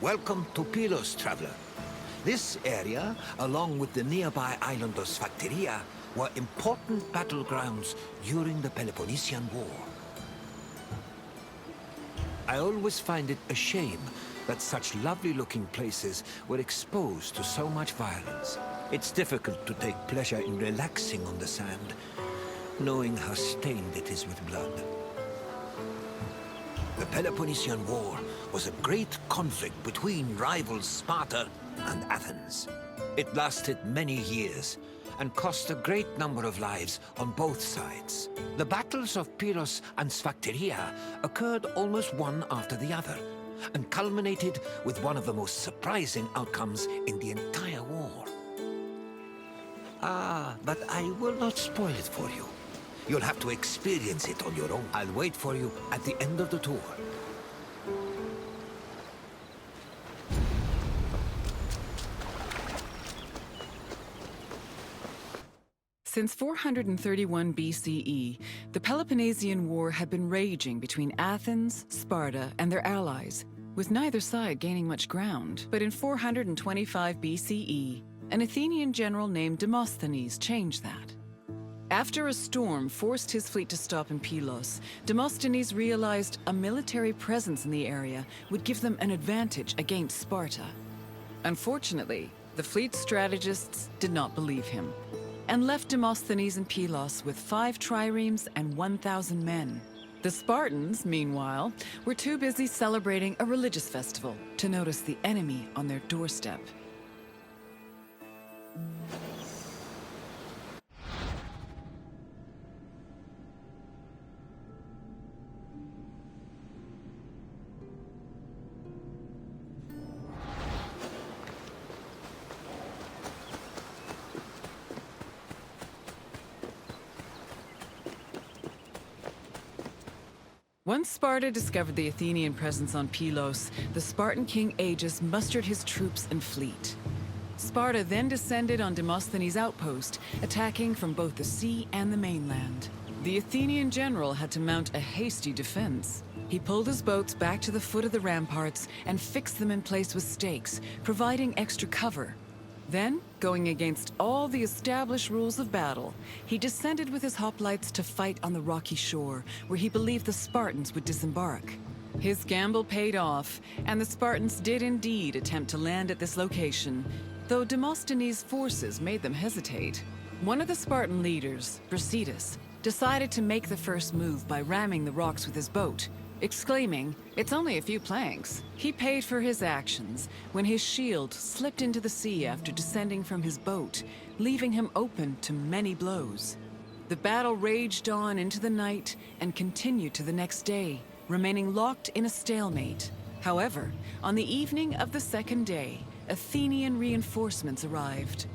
Welcome to Pylos, traveler. This area, along with the nearby island of Sphacteria, were important battlegrounds during the Peloponnesian War. I always find it a shame that such lovely-looking places were exposed to so much violence. It's difficult to take pleasure in relaxing on the sand, knowing how stained it is with blood. The Peloponnesian War was a great conflict between rivals Sparta and Athens. It lasted many years and cost a great number of lives on both sides. The battles of Pylos and Sphacteria occurred almost one after the other, and culminated with one of the most surprising outcomes in the entire war. But I will not spoil it for you. You'll have to experience it on your own. I'll wait for you at the end of the tour. Since 431 BCE, the Peloponnesian War had been raging between Athens, Sparta, and their allies, with neither side gaining much ground. But in 425 BCE, an Athenian general named Demosthenes changed that. After a storm forced his fleet to stop in Pylos, Demosthenes realized a military presence in the area would give them an advantage against Sparta. Unfortunately, the fleet strategists did not believe him, and left Demosthenes in Pylos with 5 triremes and 1,000 men. The Spartans, meanwhile, were too busy celebrating a religious festival to notice the enemy on their doorstep. Once Sparta discovered the Athenian presence on Pylos, the Spartan king Agis mustered his troops and fleet. Sparta then descended on Demosthenes' outpost, attacking from both the sea and the mainland. The Athenian general had to mount a hasty defense. He pulled his boats back to the foot of the ramparts and fixed them in place with stakes, providing extra cover. Then, going against all the established rules of battle, he descended with his hoplites to fight on the rocky shore, where he believed the Spartans would disembark. His gamble paid off, and the Spartans did indeed attempt to land at this location, though Demosthenes' forces made them hesitate. One of the Spartan leaders, Brasidas, decided to make the first move by ramming the rocks with his boat, exclaiming, "It's only a few planks." He paid for his actions when his shield slipped into the sea after descending from his boat, leaving him open to many blows. The battle raged on into the night and continued to the next day, remaining locked in a stalemate. However, on the evening of the second day, Athenian reinforcements arrived.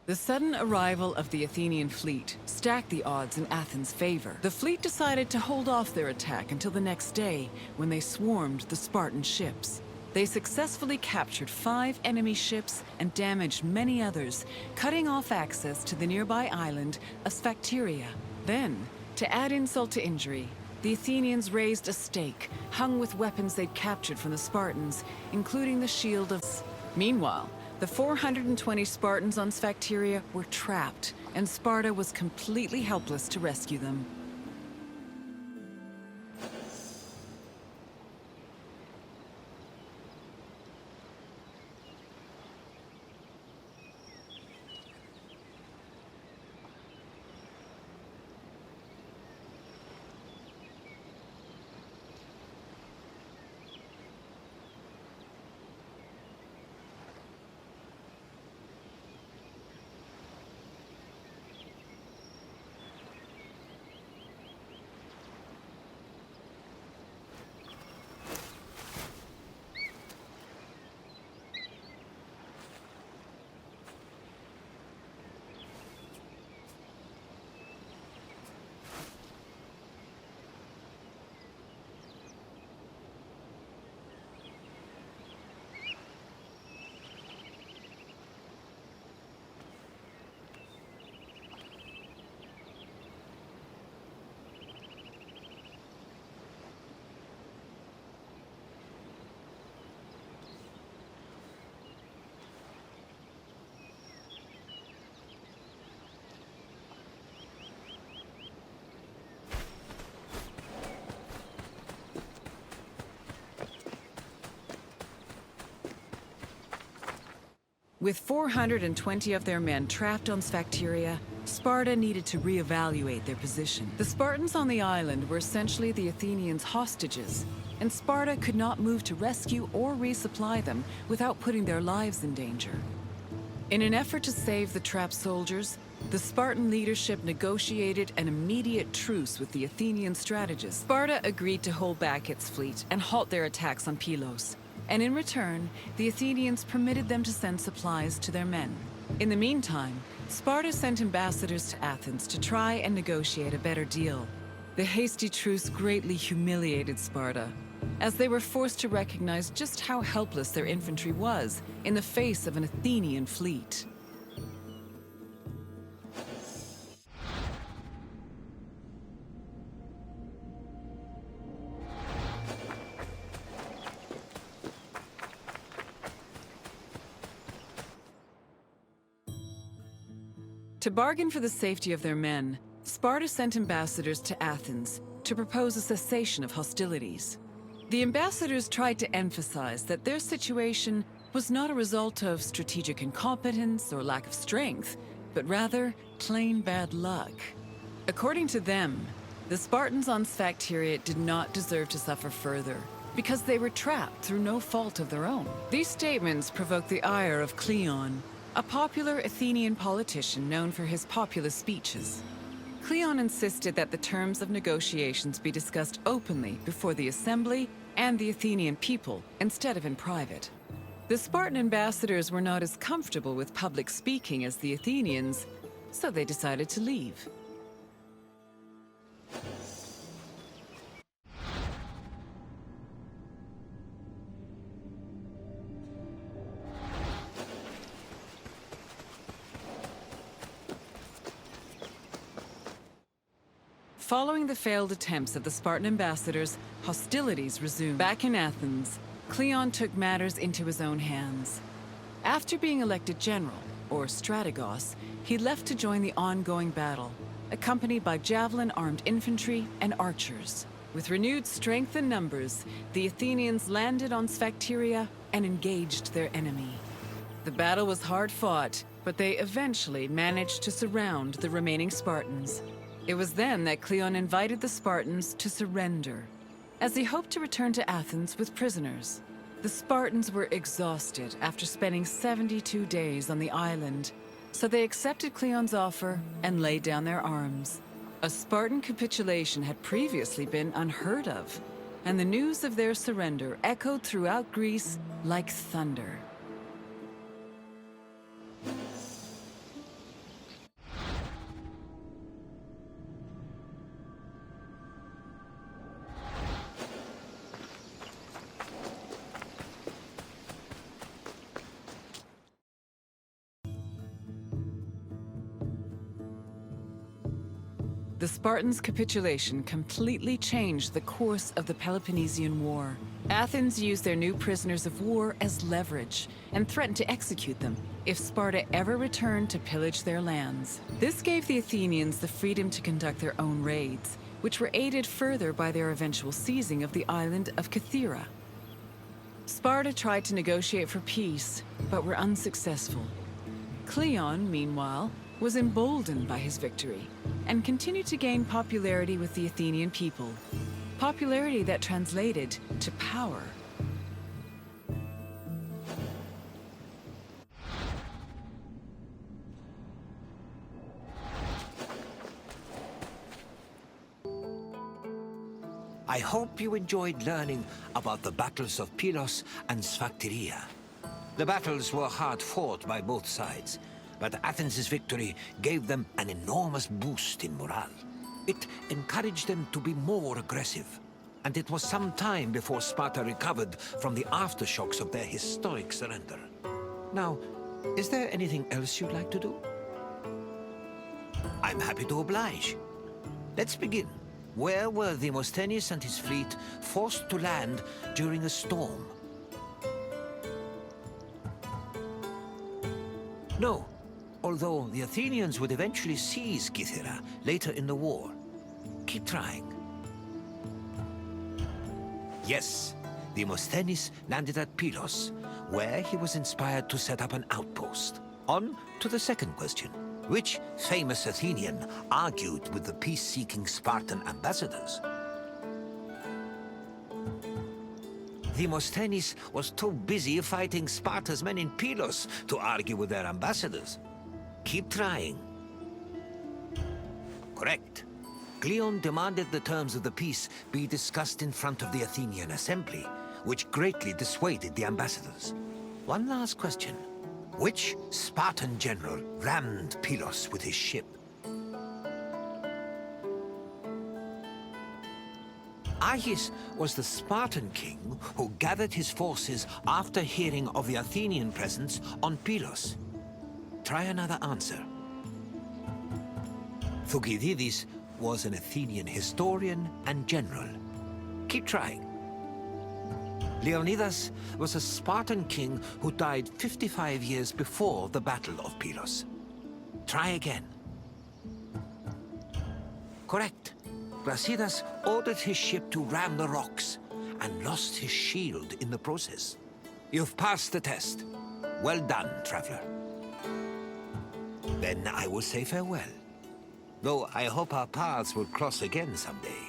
The sudden arrival of the Athenian fleet stacked the odds in Athens' favor. The fleet decided to hold off their attack until the next day, when they swarmed the Spartan ships. They successfully captured 5 enemy ships and damaged many others, cutting off access to the nearby island of Sphacteria. Then, to add insult to injury, the Athenians raised a stake, hung with weapons they'd captured from the Spartans, including the shield of... Meanwhile, the 420 Spartans on Sphacteria were trapped, and Sparta was completely helpless to rescue them. With 420 of their men trapped on Sphacteria, Sparta needed to reevaluate their position. The Spartans on the island were essentially the Athenians' hostages, and Sparta could not move to rescue or resupply them without putting their lives in danger. In an effort to save the trapped soldiers, the Spartan leadership negotiated an immediate truce with the Athenian strategists. Sparta agreed to hold back its fleet and halt their attacks on Pylos, and in return, the Athenians permitted them to send supplies to their men. In the meantime, Sparta sent ambassadors to Athens to try and negotiate a better deal. The hasty truce greatly humiliated Sparta, as they were forced to recognize just how helpless their infantry was in the face of an Athenian fleet. To bargain for the safety of their men, Sparta sent ambassadors to Athens to propose a cessation of hostilities. The ambassadors tried to emphasize that their situation was not a result of strategic incompetence or lack of strength, but rather plain bad luck. According to them, the Spartans on Sphacteria did not deserve to suffer further, because they were trapped through no fault of their own. These statements provoked the ire of Cleon, a popular Athenian politician known for his populist speeches. Cleon insisted that the terms of negotiations be discussed openly before the assembly and the Athenian people, instead of in private. The Spartan ambassadors were not as comfortable with public speaking as the Athenians, so they decided to leave. Following the failed attempts of the Spartan ambassadors, hostilities resumed. Back in Athens, Cleon took matters into his own hands. After being elected general, or strategos, he left to join the ongoing battle, accompanied by javelin-armed infantry and archers. With renewed strength and numbers, the Athenians landed on Sphacteria and engaged their enemy. The battle was hard fought, but they eventually managed to surround the remaining Spartans. It was then that Cleon invited the Spartans to surrender, as he hoped to return to Athens with prisoners. The Spartans were exhausted after spending 72 days on the island, so they accepted Cleon's offer and laid down their arms. A Spartan capitulation had previously been unheard of, and the news of their surrender echoed throughout Greece like thunder. The Spartans' capitulation completely changed the course of the Peloponnesian War. Athens used their new prisoners of war as leverage and threatened to execute them if Sparta ever returned to pillage their lands. This gave the Athenians the freedom to conduct their own raids, which were aided further by their eventual seizing of the island of Kythera. Sparta tried to negotiate for peace, but were unsuccessful. Cleon, meanwhile, was emboldened by his victory and continued to gain popularity with the Athenian people. Popularity that translated to power. I hope you enjoyed learning about the battles of Pylos and Sphacteria. The battles were hard fought by both sides, but Athens' victory gave them an enormous boost in morale. It encouraged them to be more aggressive, and it was some time before Sparta recovered from the aftershocks of their historic surrender. Now, is there anything else you'd like to do? I'm happy to oblige. Let's begin. Where were Demosthenes and his fleet forced to land during a storm? No. Although the Athenians would eventually seize Kythera later in the war. Keep trying. Yes, Demosthenes landed at Pylos, where he was inspired to set up an outpost. On to the second question. Which famous Athenian argued with the peace-seeking Spartan ambassadors? Demosthenes was too busy fighting Sparta's men in Pylos to argue with their ambassadors. Keep trying. Correct. Cleon demanded the terms of the peace be discussed in front of the Athenian assembly, which greatly dissuaded the ambassadors. One last question. Which Spartan general rammed Pylos with his ship? Agis was the Spartan king who gathered his forces after hearing of the Athenian presence on Pylos. Try another answer. Thucydides was an Athenian historian and general. Keep trying. Leonidas was a Spartan king who died 55 years before the Battle of Pylos. Try again. Correct. Brasidas ordered his ship to ram the rocks and lost his shield in the process. You've passed the test. Well done, traveler. Then I will say farewell. Though I hope our paths will cross again someday.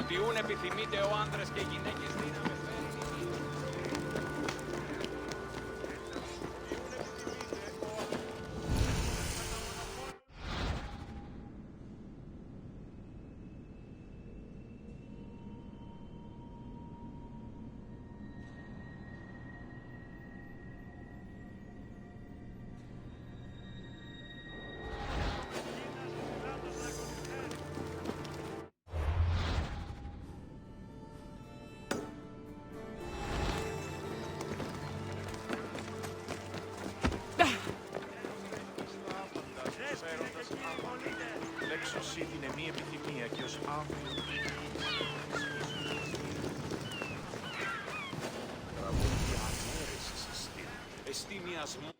Ότι ούν επιθυμείτε ο άνδρας και γυναίκες δύναμη φέρνει. Λέξος είναι μία επιθυμία και ως άνθρωπος. Τραγωδία ανέρεσης εστίν. Εστίμιασμού.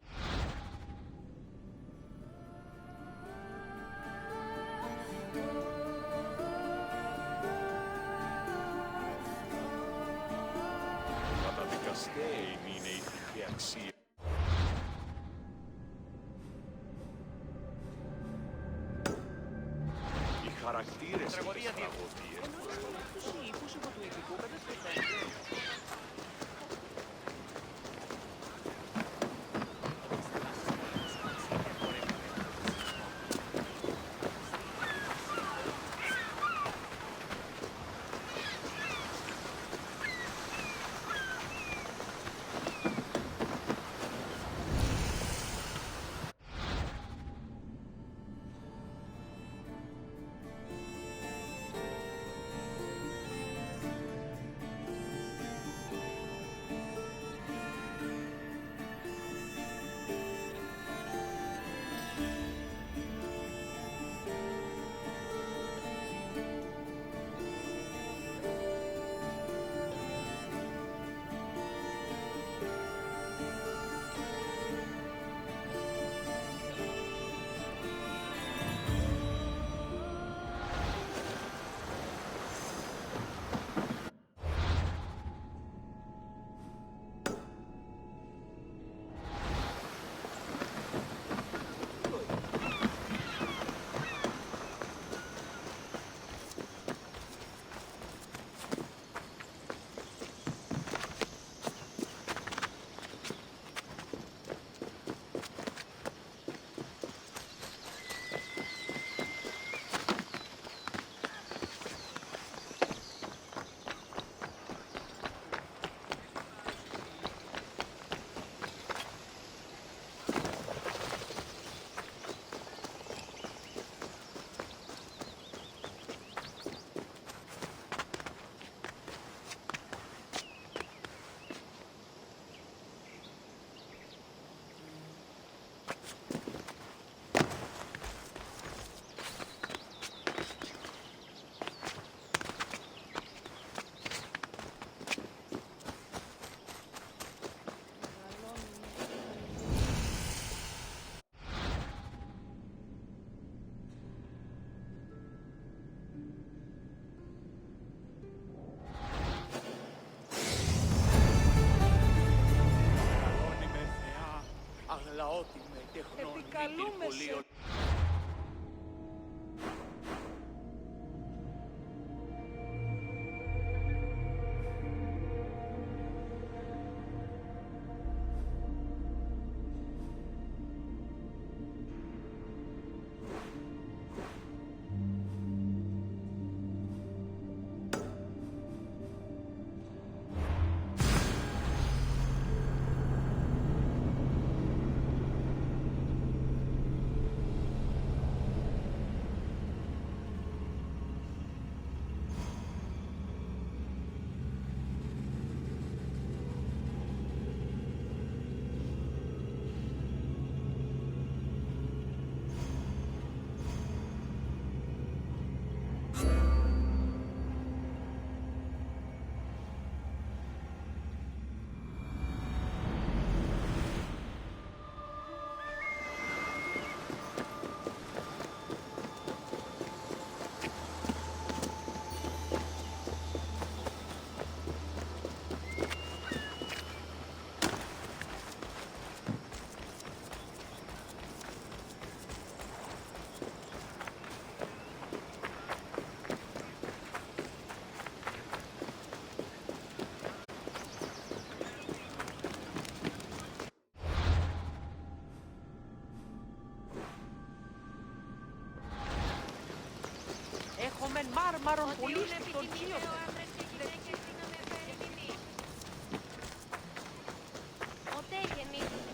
Καταδικαστέη είναι η ηθική αξία. Οι χαρακτήρες της τραγωδίας. Τους ήχους από του ηθικού κατασκευαίνονται. Επικαλούμε σε. Μάρων πολύ στον Κύριο. Ποτέ γεννήθηκε.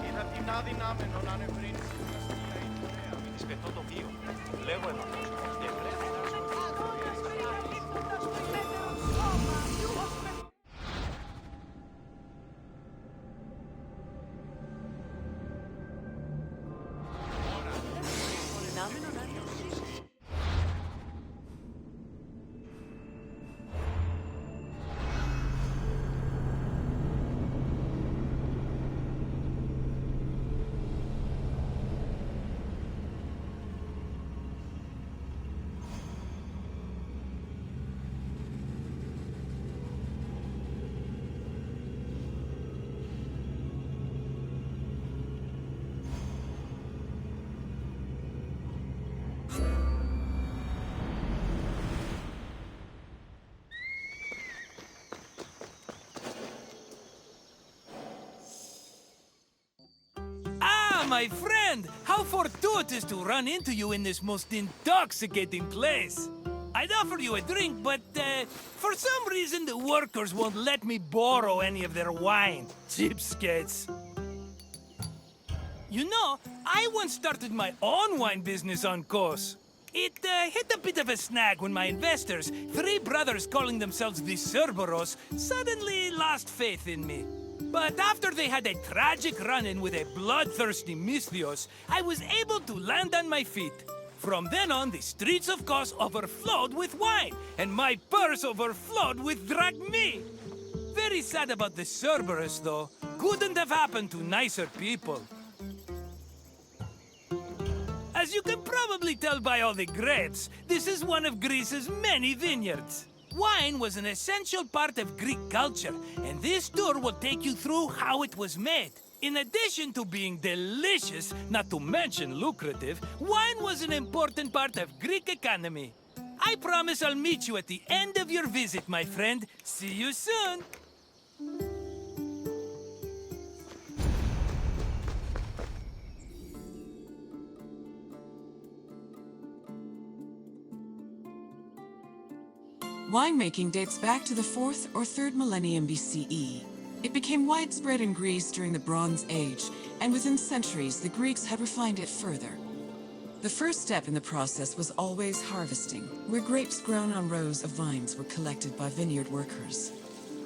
Είδα την αδυνάμενο να είναι πριν. Μείνεις πετώ το βίο. Λέγω εμαθός και βλέπω. My friend! How fortuitous to run into you in this most intoxicating place! I'd offer you a drink, but for some reason the workers won't let me borrow any of their wine. Cheapskates. You know, I once started my own wine business on Kos. It hit a bit of a snag when my investors, three brothers calling themselves the Cerberus, suddenly lost faith in me. But after they had a tragic run-in with a bloodthirsty Misthios, I was able to land on my feet. From then on, the streets of Kos overflowed with wine, and my purse overflowed with drachmi. Very sad about the Cerberus, though. Couldn't have happened to nicer people. As you can probably tell by all the grapes, this is one of Greece's many vineyards. Wine was an essential part of Greek culture, and this tour will take you through how it was made. In addition to being delicious, not to mention lucrative, wine was an important part of Greek economy. I promise I'll meet you at the end of your visit, my friend. See you soon! Winemaking dates back to the 4th or 3rd millennium BCE. It became widespread in Greece during the Bronze Age, and within centuries the Greeks had refined it further. The first step in the process was always harvesting, where grapes grown on rows of vines were collected by vineyard workers.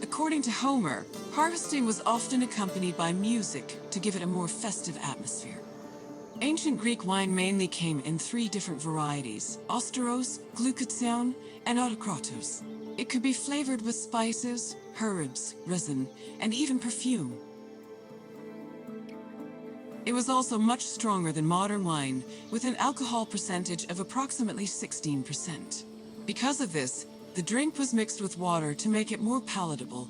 According to Homer, harvesting was often accompanied by music to give it a more festive atmosphere. Ancient Greek wine mainly came in 3 different varieties: Osteros, Glucathion, and Autokratos. It could be flavored with spices, herbs, resin, and even perfume. It was also much stronger than modern wine, with an alcohol percentage of approximately 16%. Because of this, the drink was mixed with water to make it more palatable.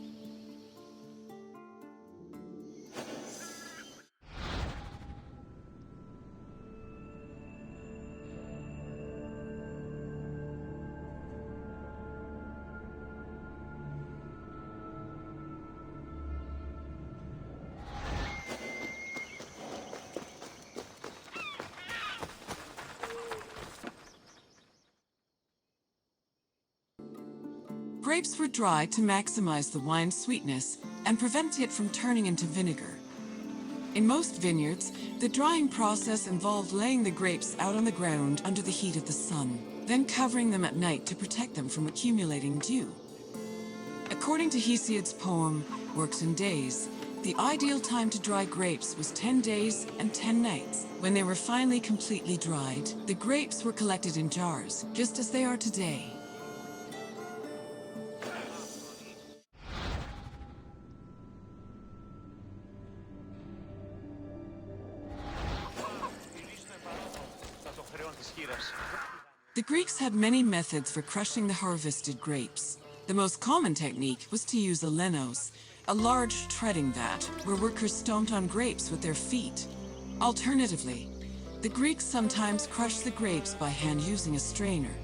Grapes were dried to maximize the wine's sweetness and prevent it from turning into vinegar. In most vineyards, the drying process involved laying the grapes out on the ground under the heat of the sun, then covering them at night to protect them from accumulating dew. According to Hesiod's poem, Works and Days, the ideal time to dry grapes was 10 days and 10 nights. When they were finally completely dried, the grapes were collected in jars, just as they are today. The Greeks had many methods for crushing the harvested grapes. The most common technique was to use a lenos, a large treading vat where workers stomped on grapes with their feet. Alternatively, the Greeks sometimes crushed the grapes by hand using a strainer,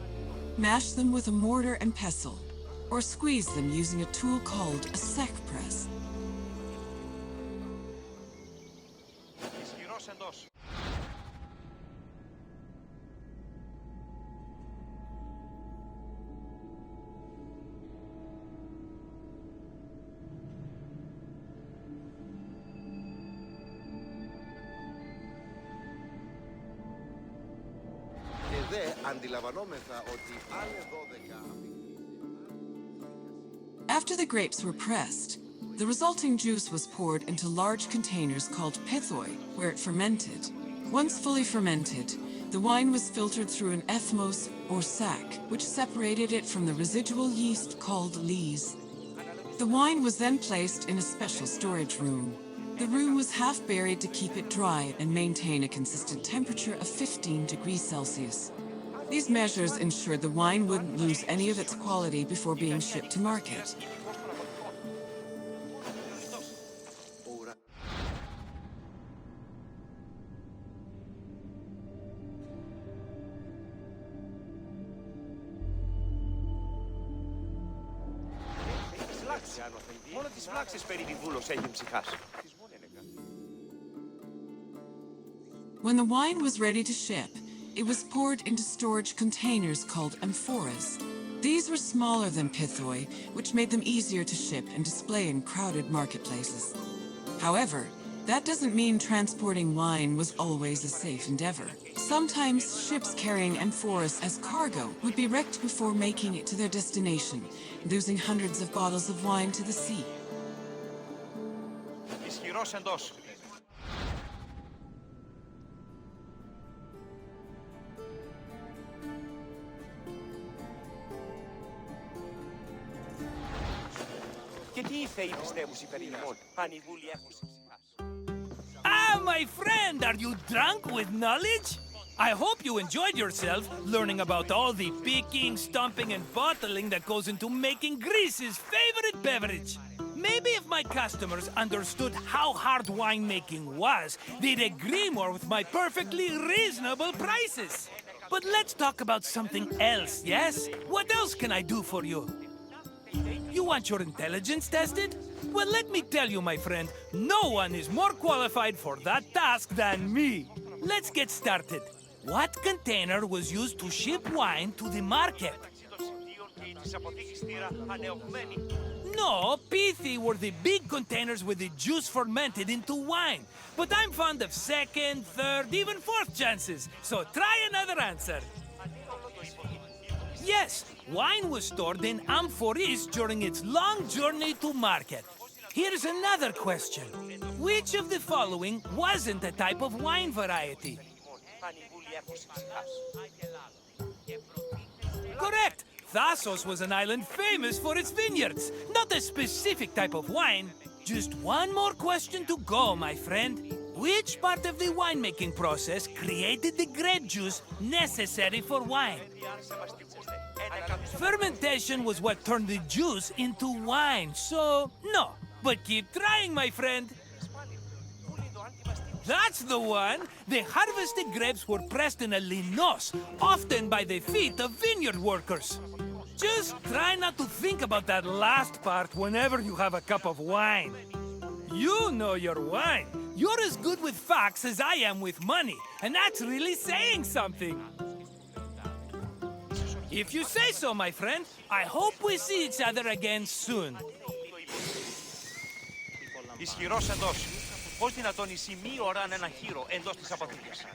mashed them with a mortar and pestle, or squeezed them using a tool called a sack press. Αντιλαμβανόμεθα ότι άλλε 12... After the grapes were pressed, the resulting juice was poured into large containers called pythoi, where it fermented. Once fully fermented, the wine was filtered through an ethmos or sac, which separated it from the residual yeast called lees. The wine was then placed in a special storage room. The room was half buried to keep it dry and maintain a consistent temperature of 15 degrees Celsius. These measures ensured the wine wouldn't lose any of its quality before being shipped to market. Μόνο τις φλάξεις περί τη βούλος έχει ψυχάσει. When the wine was ready to ship, it was poured into storage containers called amphoras. These were smaller than pythoi, which made them easier to ship and display in crowded marketplaces. However, that doesn't mean transporting wine was always a safe endeavor. Sometimes ships carrying amphoras as cargo would be wrecked before making it to their destination, losing hundreds of bottles of wine to the sea. Ισχυρός εντός. Και τι οι θεοί πιστεύουν περί ημών, αν οι δούλοι έχουν συμψυχάσει. Ah, my friend, are you drunk with knowledge? I hope you enjoyed yourself learning about all the picking, stumping, and bottling that goes into making Greece's favorite beverage. Maybe if my customers understood how hard winemaking was, they'd agree more with my perfectly reasonable prices. But let's talk about something else, yes? What else can I do for you? You want your intelligence tested? Well, let me tell you, my friend, no one is more qualified for that task than me. Let's get started. What container was used to ship wine to the market? No, pithi were the big containers with the juice fermented into wine. But I'm fond of second, third, even fourth chances, so try another answer. Yes, wine was stored in amphoras during its long journey to market. Here's another question. Which of the following wasn't a type of wine variety? Correct! Knossos was an island famous for its vineyards, not a specific type of wine. Just one more question to go, my friend. Which part of the winemaking process created the grape juice necessary for wine? Fermentation was what turned the juice into wine, so no. But keep trying, my friend. That's the one! The harvested grapes were pressed in a linos, often by the feet of vineyard workers. Just try not to think about that last part whenever you have a cup of wine. You know your wine. You're as good with facts as I am with money, and that's really saying something. If you say so, my friend, I hope we see each other again soon. Ισχυρός εντός. Πώς δυνατόν η σημή οράν ένα χείρο εντός της αποθήκης.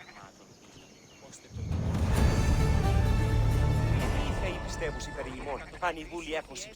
Οι θεοί πιστεύουν περί ημών, αν οι δούλοι έχουν συμψυχάσει.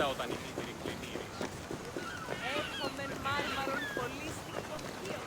πάντα όταν η μήτρη πλημμύρης. Έχουμε μάρμαρον πολύστικο θείο.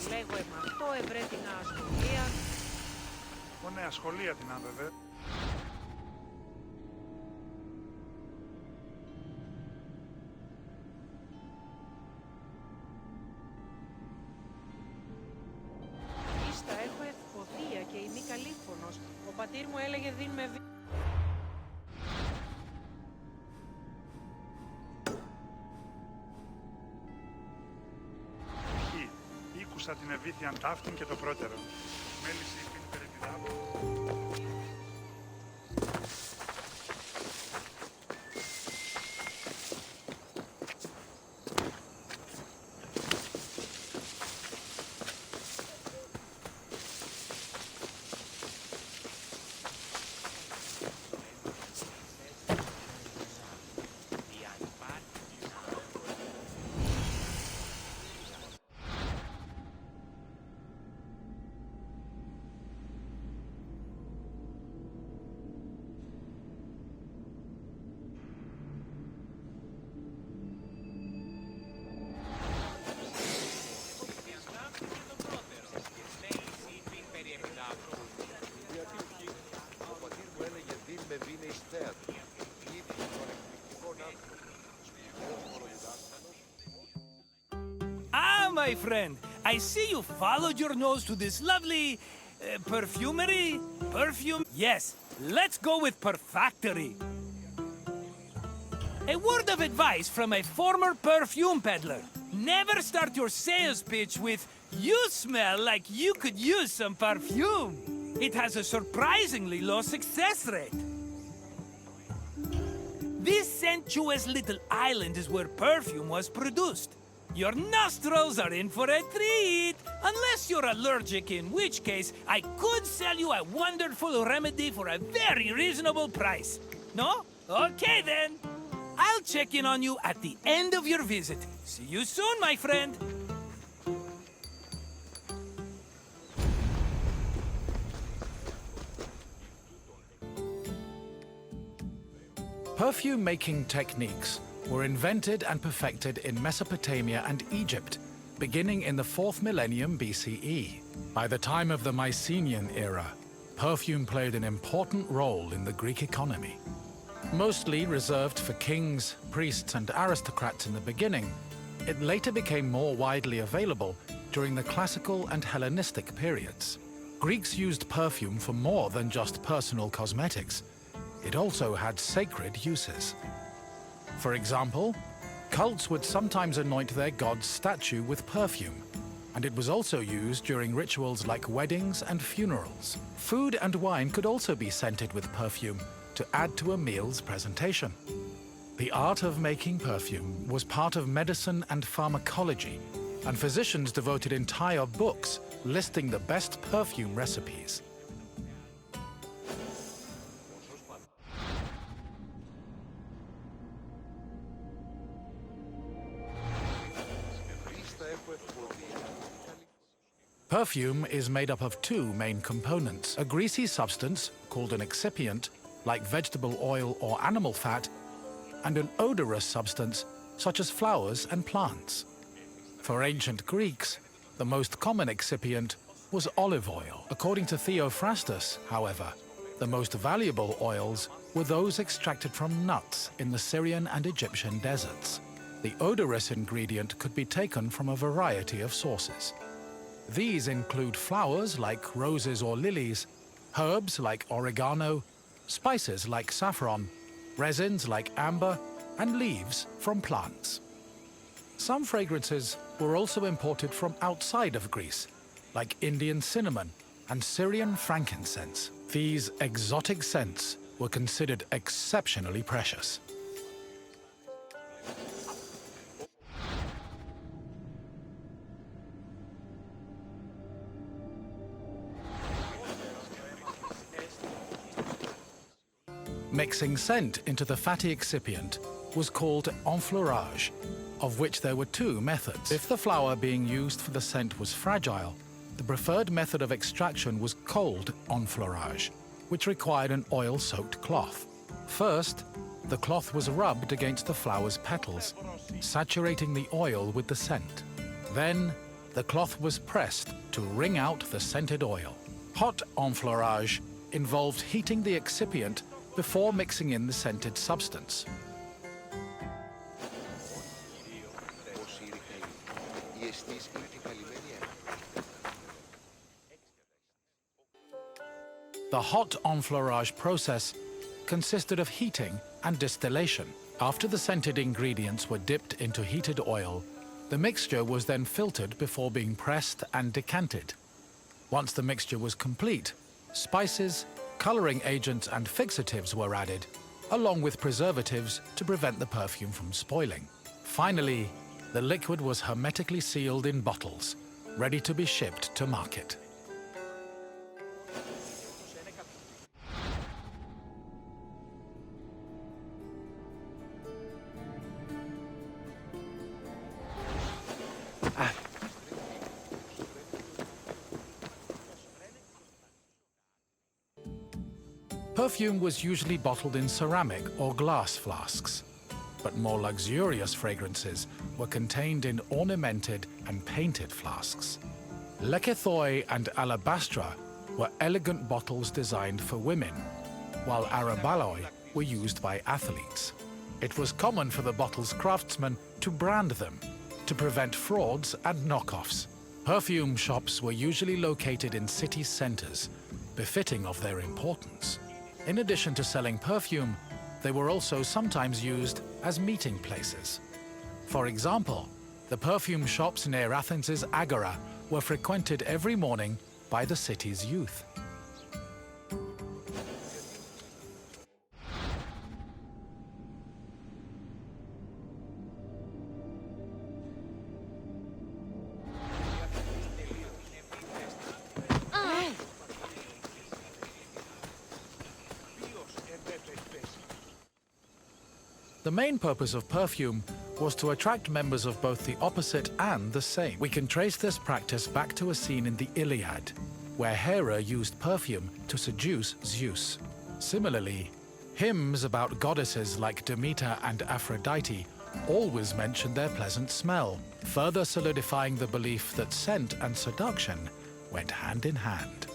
Λέγω αυτό ευρέ την ασχολία. Ναι, ασχολία την άβεβε. Ίστα έχω ευποδία και είμαι καλήφωνος. Ο πατήρ μου έλεγε δίν με βή... Ήκουσα την ευήθιαν ταύτην και το πρώτερο. Μέληση την περιτιδάβου. Ah, my friend, I see you followed your nose to this lovely perfumery. Perfume? Yes, let's go with perfactory. A word of advice from a former perfume peddler. Never start your sales pitch with, "You smell like you could use some perfume." It has a surprisingly low success rate. This sensuous little island is where perfume was produced. Your nostrils are in for a treat. Unless you're allergic, in which case I could sell you a wonderful remedy for a very reasonable price. No? Okay then. I'll check in on you at the end of your visit. See you soon, my friend. Perfume-making techniques were invented and perfected in Mesopotamia and Egypt, beginning in the 4th millennium BCE. By the time of the Mycenaean era, perfume played an important role in the Greek economy. Mostly reserved for kings, priests, and aristocrats in the beginning, it later became more widely available during the classical and Hellenistic periods. Greeks used perfume for more than just personal cosmetics. It also had sacred uses. For example, cults would sometimes anoint their god's statue with perfume, and it was also used during rituals like weddings and funerals. Food and wine could also be scented with perfume to add to a meal's presentation. The art of making perfume was part of medicine and pharmacology, and physicians devoted entire books listing the best perfume recipes. Perfume is made up of two main components: a greasy substance, called an excipient, like vegetable oil or animal fat, and an odorous substance, such as flowers and plants. For ancient Greeks, the most common excipient was olive oil. According to Theophrastus, however, the most valuable oils were those extracted from nuts in the Syrian and Egyptian deserts. The odorous ingredient could be taken from a variety of sources. These include flowers like roses or lilies, herbs like oregano, spices like saffron, resins like amber, and leaves from plants. Some fragrances were also imported from outside of Greece, like Indian cinnamon and Syrian frankincense. These exotic scents were considered exceptionally precious. Mixing scent into the fatty excipient was called enfleurage, of which there were two methods. If the flower being used for the scent was fragile, the preferred method of extraction was cold enfleurage, which required an oil-soaked cloth. First, the cloth was rubbed against the flower's petals, saturating the oil with the scent. Then, the cloth was pressed to wring out the scented oil. Hot enfleurage involved heating the excipient before mixing in the scented substance. The hot enfleurage process consisted of heating and distillation. After the scented ingredients were dipped into heated oil, the mixture was then filtered before being pressed and decanted. Once the mixture was complete, spices, coloring agents and fixatives were added, along with preservatives to prevent the perfume from spoiling. Finally, the liquid was hermetically sealed in bottles, ready to be shipped to market. Perfume was usually bottled in ceramic or glass flasks, but more luxurious fragrances were contained in ornamented and painted flasks. Lekythoi and alabastra were elegant bottles designed for women, while arabaloi were used by athletes. It was common for the bottle's craftsmen to brand them to prevent frauds and knockoffs. Perfume shops were usually located in city centers, befitting of their importance. In addition to selling perfume, they were also sometimes used as meeting places. For example, the perfume shops near Athens' Agora were frequented every morning by the city's youth. The main purpose of perfume was to attract members of both the opposite and the same. We can trace this practice back to a scene in the Iliad, where Hera used perfume to seduce Zeus. Similarly, hymns about goddesses like Demeter and Aphrodite always mention their pleasant smell, further solidifying the belief that scent and seduction went hand in hand.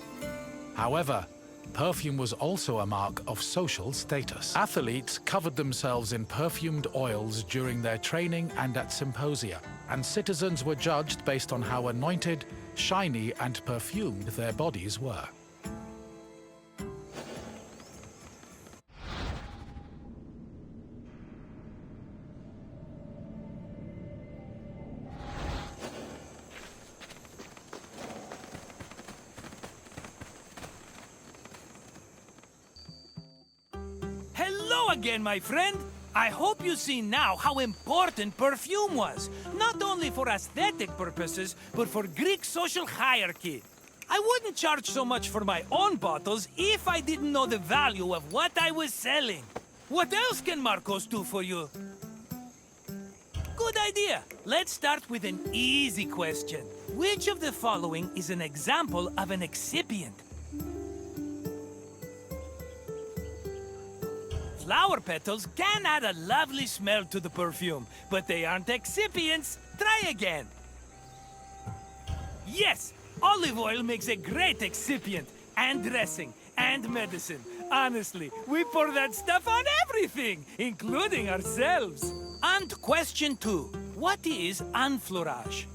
However, perfume was also a mark of social status. Athletes covered themselves in perfumed oils during their training and at symposia, and citizens were judged based on how anointed, shiny, and perfumed their bodies were. Hello again, my friend. I hope you see now how important perfume was, not only for aesthetic purposes, but for Greek social hierarchy. I wouldn't charge so much for my own bottles if I didn't know the value of what I was selling. What else can Marcos do for you? Good idea. Let's start with an easy question. Which of the following is an example of an excipient? Flower petals can add a lovely smell to the perfume, but they aren't excipients. Try again. Yes, olive oil makes a great excipient, and dressing, and medicine. Honestly, we pour that stuff on everything, including ourselves. And question 2. What is enfleurage?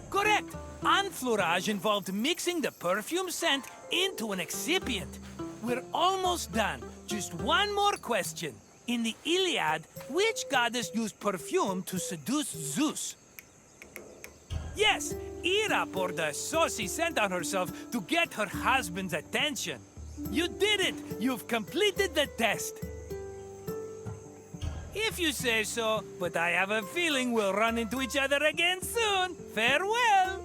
Correct. Enfleurage involved mixing the perfume scent into an excipient. We're almost done. Just one more question. In the Iliad, which goddess used perfume to seduce Zeus? Yes, Hera poured a saucy scent on herself to get her husband's attention. You did it! You've completed the test. If you say so, but I have a feeling we'll run into each other again soon. Farewell!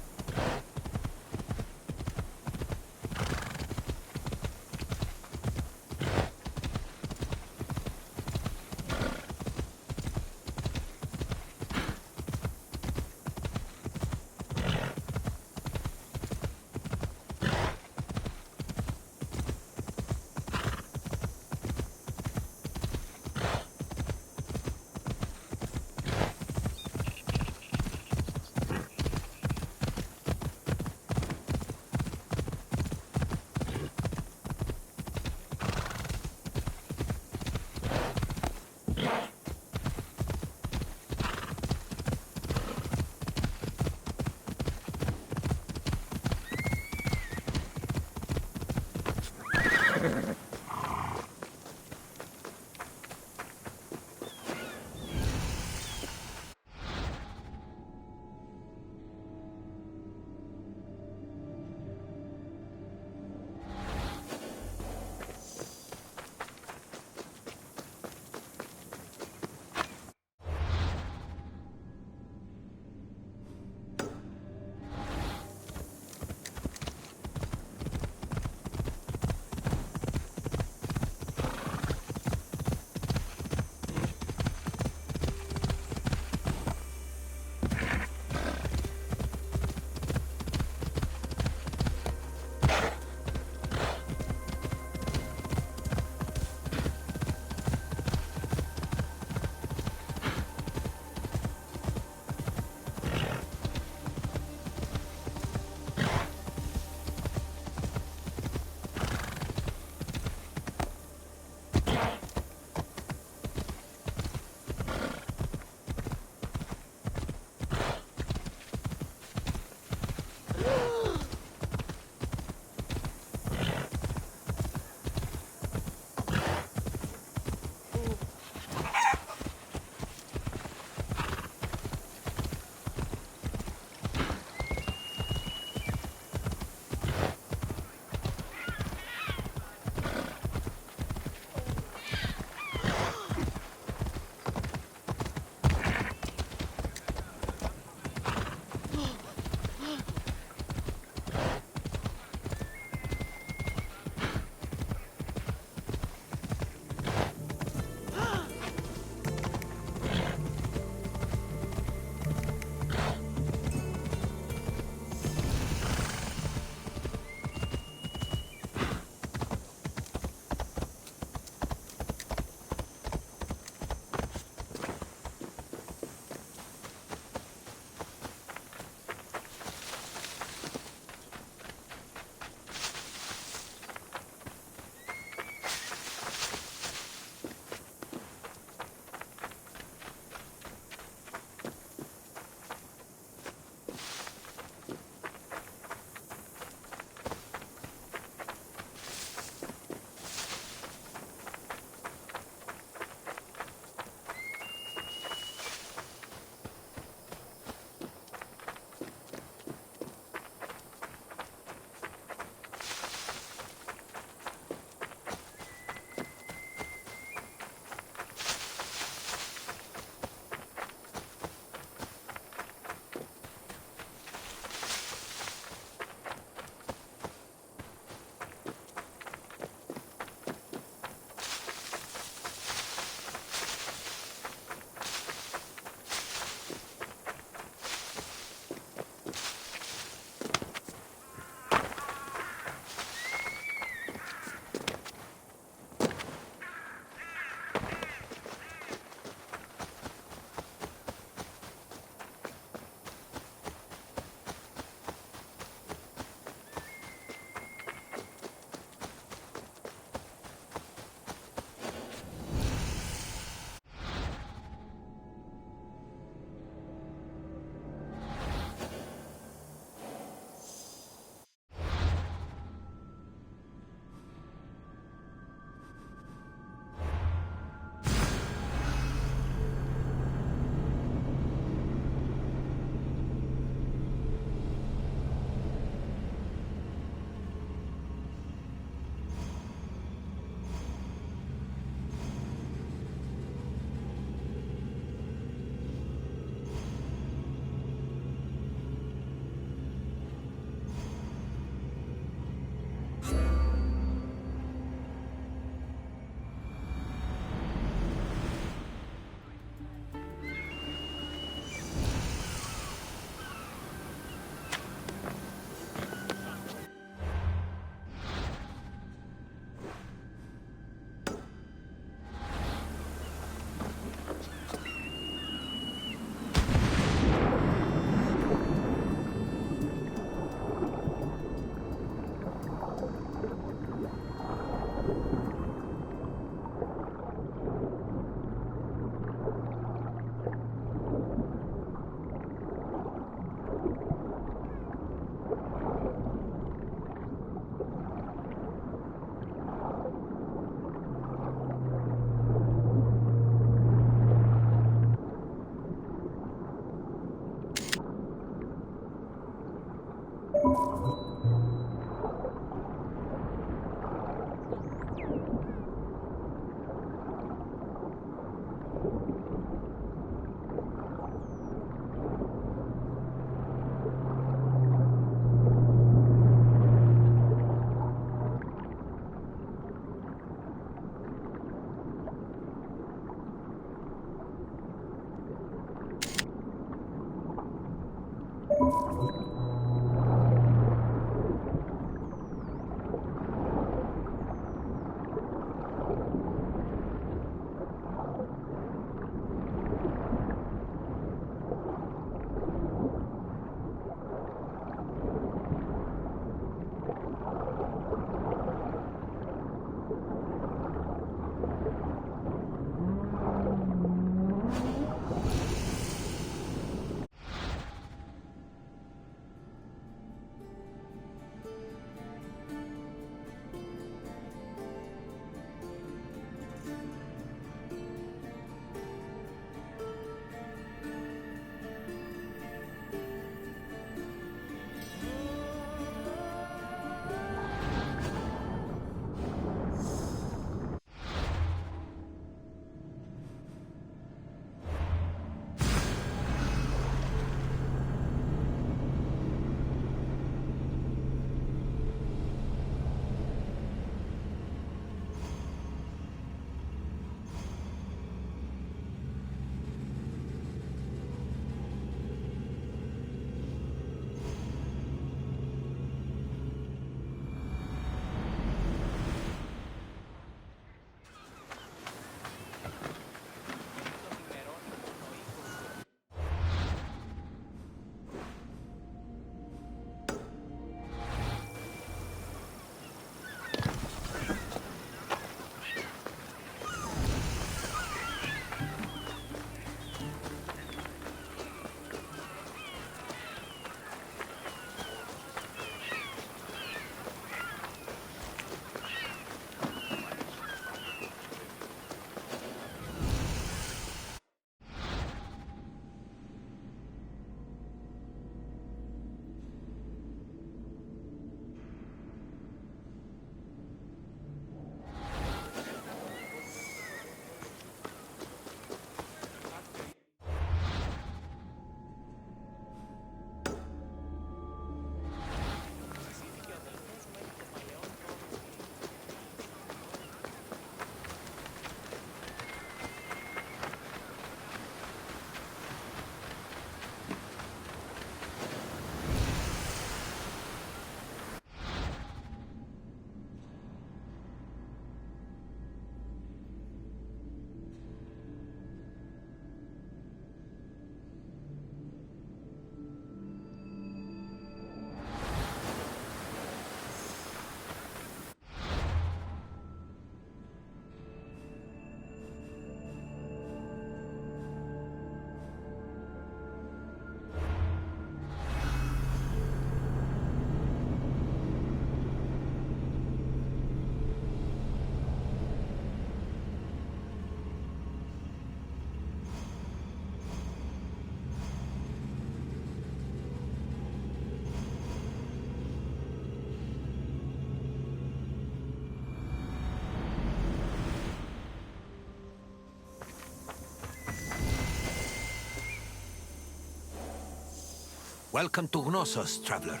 Welcome to Knossos, traveler,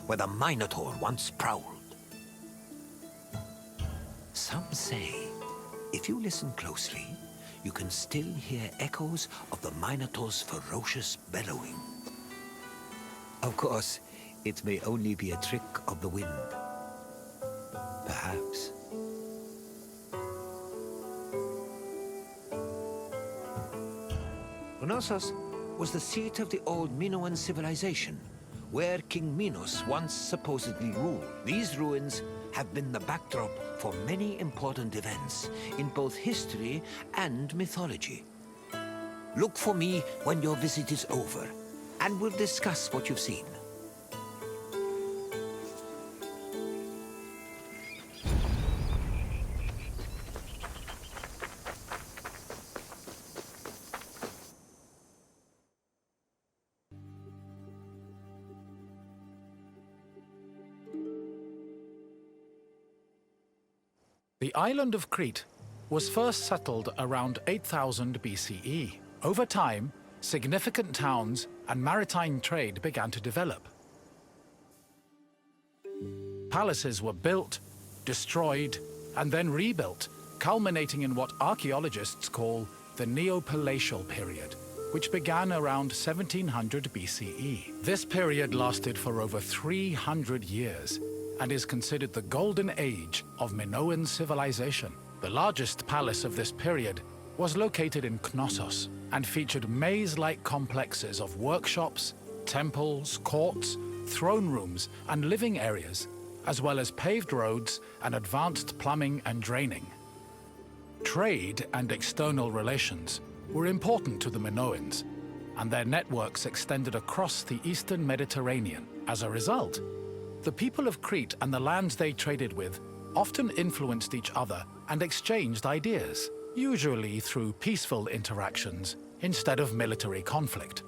where the Minotaur once prowled. Some say, if you listen closely, you can still hear echoes of the Minotaur's ferocious bellowing. Of course, it may only be a trick of the wind. Perhaps. Knossos was the seat of the old Minoan civilization, where King Minos once supposedly ruled. These ruins have been the backdrop for many important events in both history and mythology. Look for me when your visit is over, and we'll discuss what you've seen. The island of Crete was first settled around 8000 BCE. Over time, significant towns and maritime trade began to develop. Palaces were built, destroyed, and then rebuilt, culminating in what archaeologists call the Neo-Palatial period, which began around 1700 BCE. This period lasted for over 300 years and is considered the golden age of Minoan civilization. The largest palace of this period was located in Knossos and featured maze-like complexes of workshops, temples, courts, throne rooms, and living areas, as well as paved roads and advanced plumbing and draining. Trade and external relations were important to the Minoans, and their networks extended across the eastern Mediterranean. As a result, the people of Crete and the lands they traded with often influenced each other and exchanged ideas, usually through peaceful interactions instead of military conflict.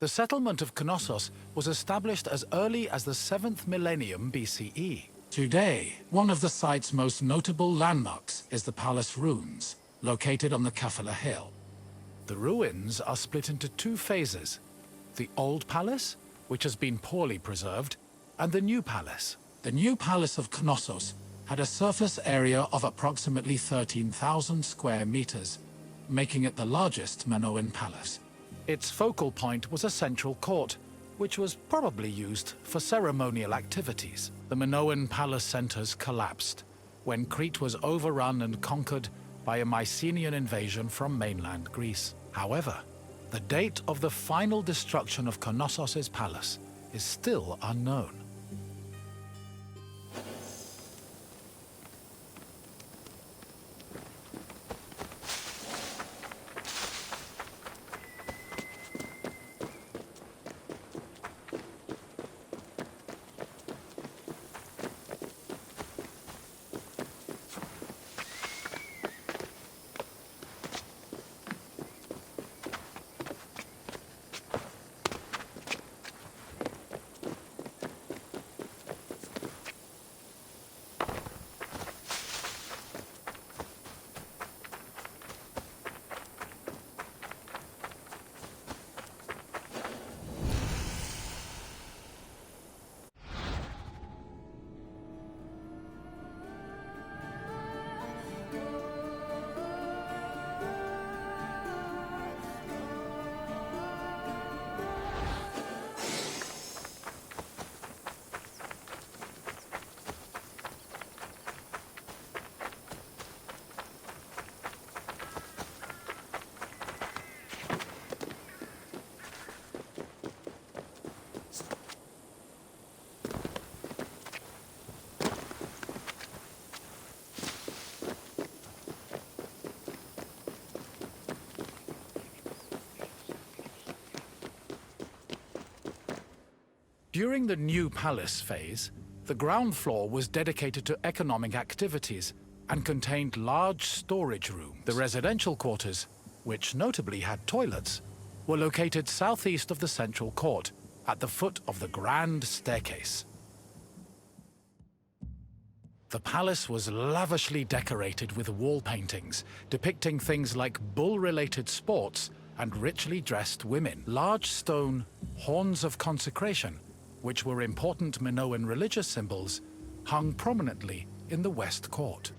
The settlement of Knossos was established as early as the 7th millennium BCE. Today, one of the site's most notable landmarks is the palace ruins, located on the Kafala Hill. The ruins are split into two phases: the old palace, which has been poorly preserved, and the new palace. The new palace of Knossos had a surface area of approximately 13,000 square meters, making it the largest Minoan palace. Its focal point was a central court, which was probably used for ceremonial activities. The Minoan palace centers collapsed when Crete was overrun and conquered by a Mycenaean invasion from mainland Greece. However, the date of the final destruction of Knossos' palace is still unknown. During the new palace phase, The ground floor was dedicated to economic activities and contained large storage rooms. The residential quarters, which notably had toilets, were located southeast of the central court, at the foot of the grand staircase. The palace was lavishly decorated with wall paintings depicting things like bull-related sports and richly dressed women. Large stone horns of consecration, which were important Minoan religious symbols, hung prominently in the west court.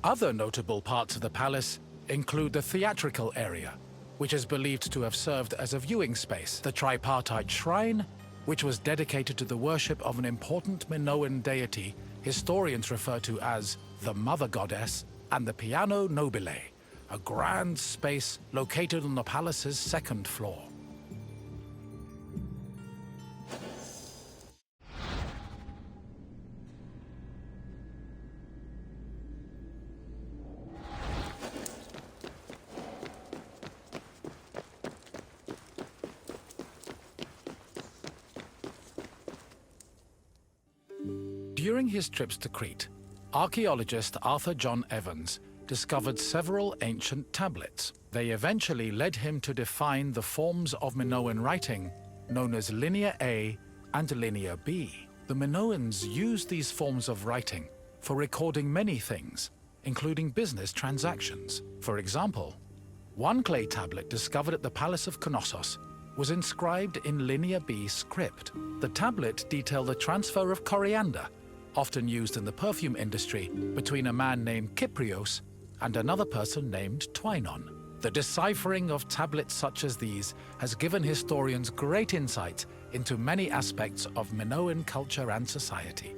Other notable parts of the palace include the theatrical area, which is believed to have served as a viewing space, the tripartite shrine, which was dedicated to the worship of an important Minoan deity historians refer to as the Mother Goddess, and the Piano Nobile, a grand space located on the palace's second floor. During his trips to Crete, archaeologist Arthur John Evans discovered several ancient tablets. They eventually led him to define the forms of Minoan writing known as Linear A and Linear B. The Minoans used these forms of writing for recording many things, including business transactions. For example, one clay tablet discovered at the Palace of Knossos was inscribed in Linear B script. The tablet detailed the transfer of coriander, often used in the perfume industry, between a man named Kyprios and another person named Twinon. The deciphering of tablets such as these has given historians great insight into many aspects of Minoan culture and society.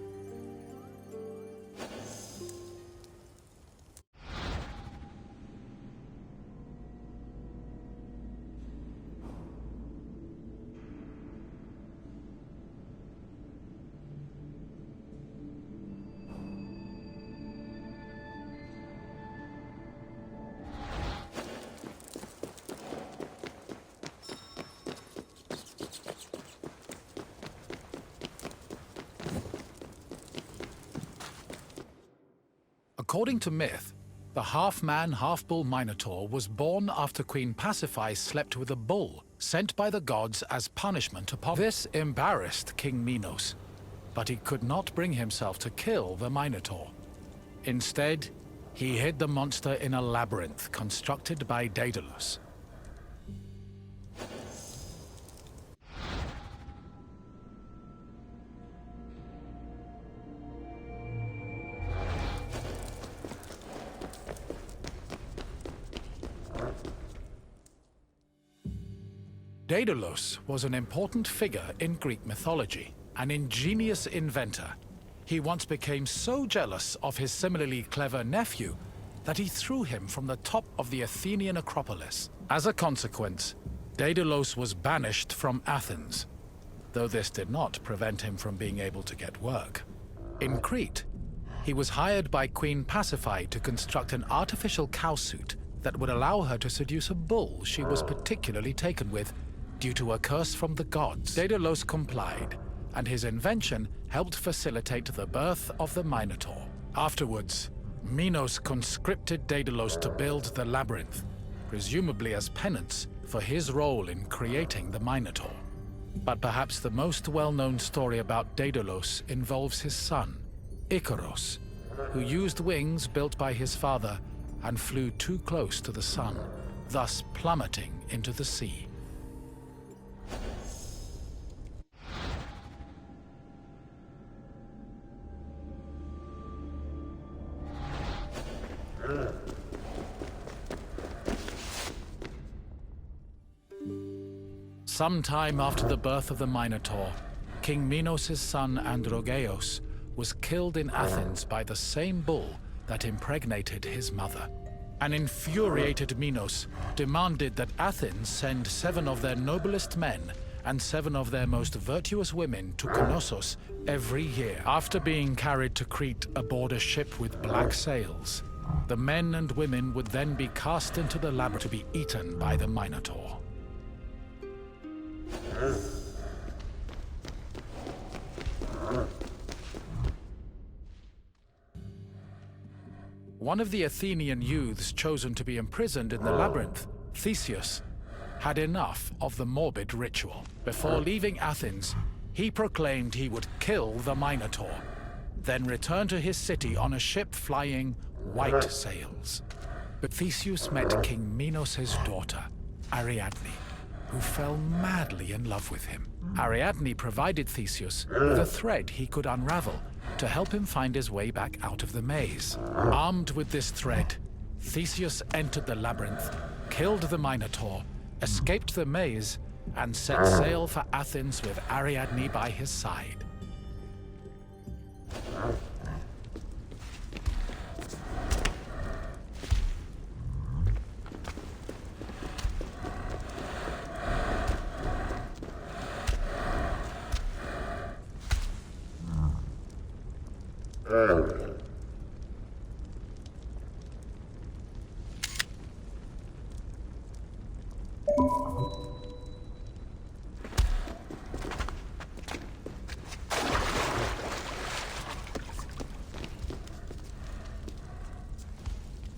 According to myth, the half-man, half-bull Minotaur was born after Queen Pasiphae slept with a bull sent by the gods as punishment upon. This embarrassed King Minos, but he could not bring himself to kill the Minotaur. Instead, he hid the monster in a labyrinth constructed by Daedalus. Daedalus was an important figure in Greek mythology, an ingenious inventor. He once became so jealous of his similarly clever nephew that he threw him from the top of the Athenian Acropolis. As a consequence, Daedalus was banished from Athens, though this did not prevent him from being able to get work. In Crete, he was hired by Queen Pasiphae to construct an artificial cowsuit that would allow her to seduce a bull she was particularly taken with due to a curse from the gods. Daedalus complied, and his invention helped facilitate the birth of the Minotaur. Afterwards, Minos conscripted Daedalus to build the labyrinth, presumably as penance for his role in creating the Minotaur. But perhaps the most well-known story about Daedalus involves his son, Icaros, who used wings built by his father and flew too close to the sun, thus plummeting into the sea. Sometime after the birth of the Minotaur, King Minos' son Androgeos was killed in Athens by the same bull that impregnated his mother. An infuriated Minos demanded that Athens send 7 of their noblest men and 7 of their most virtuous women to Knossos every year. After being carried to Crete aboard a ship with black sails, the men and women would then be cast into the labyrinth to be eaten by the Minotaur. one of the Athenian youths chosen to be imprisoned in the labyrinth, Theseus, had enough of the morbid ritual. Before leaving Athens, he proclaimed he would kill the Minotaur, then return to his city on a ship flying white sails. But Theseus met King Minos' daughter, Ariadne, who fell madly in love with him. Ariadne provided Theseus with a thread he could unravel to help him find his way back out of the maze. Armed with this thread, Theseus entered the labyrinth, killed the Minotaur, escaped the maze, and set sail for Athens with Ariadne by his side.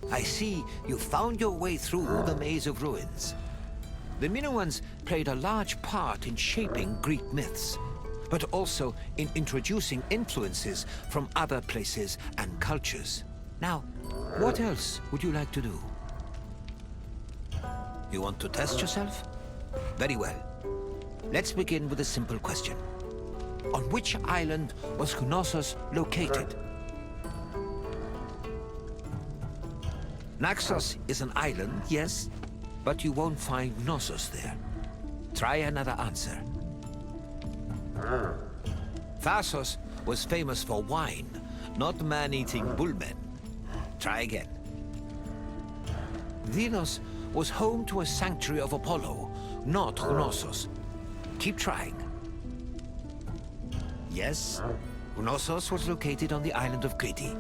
I see you found your way through the maze of ruins. The Minoans played a large part in shaping Greek myths, but also in introducing influences from other places and cultures. Now, what else would you like to do? You want to test yourself? Very well. Let's begin with a simple question. On which island was Knossos located? Naxos is an island, yes, but you won't find Knossos there. Try another answer. Thasos was famous for wine, not man-eating bullmen. Try again. Delos was home to a sanctuary of Apollo, not Knossos. Keep trying. Yes, Knossos was located on the island of Crete.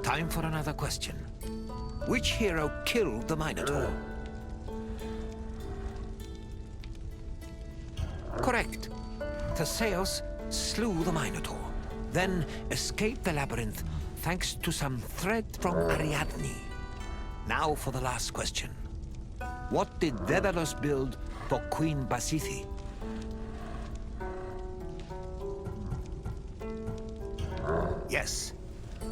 Time for another question. Which hero killed the Minotaur? Correct. Theseus slew the Minotaur, then escaped the labyrinth thanks to some thread from Ariadne. Now for the last question. What did Daedalus build for Queen Pasiphae? Yes,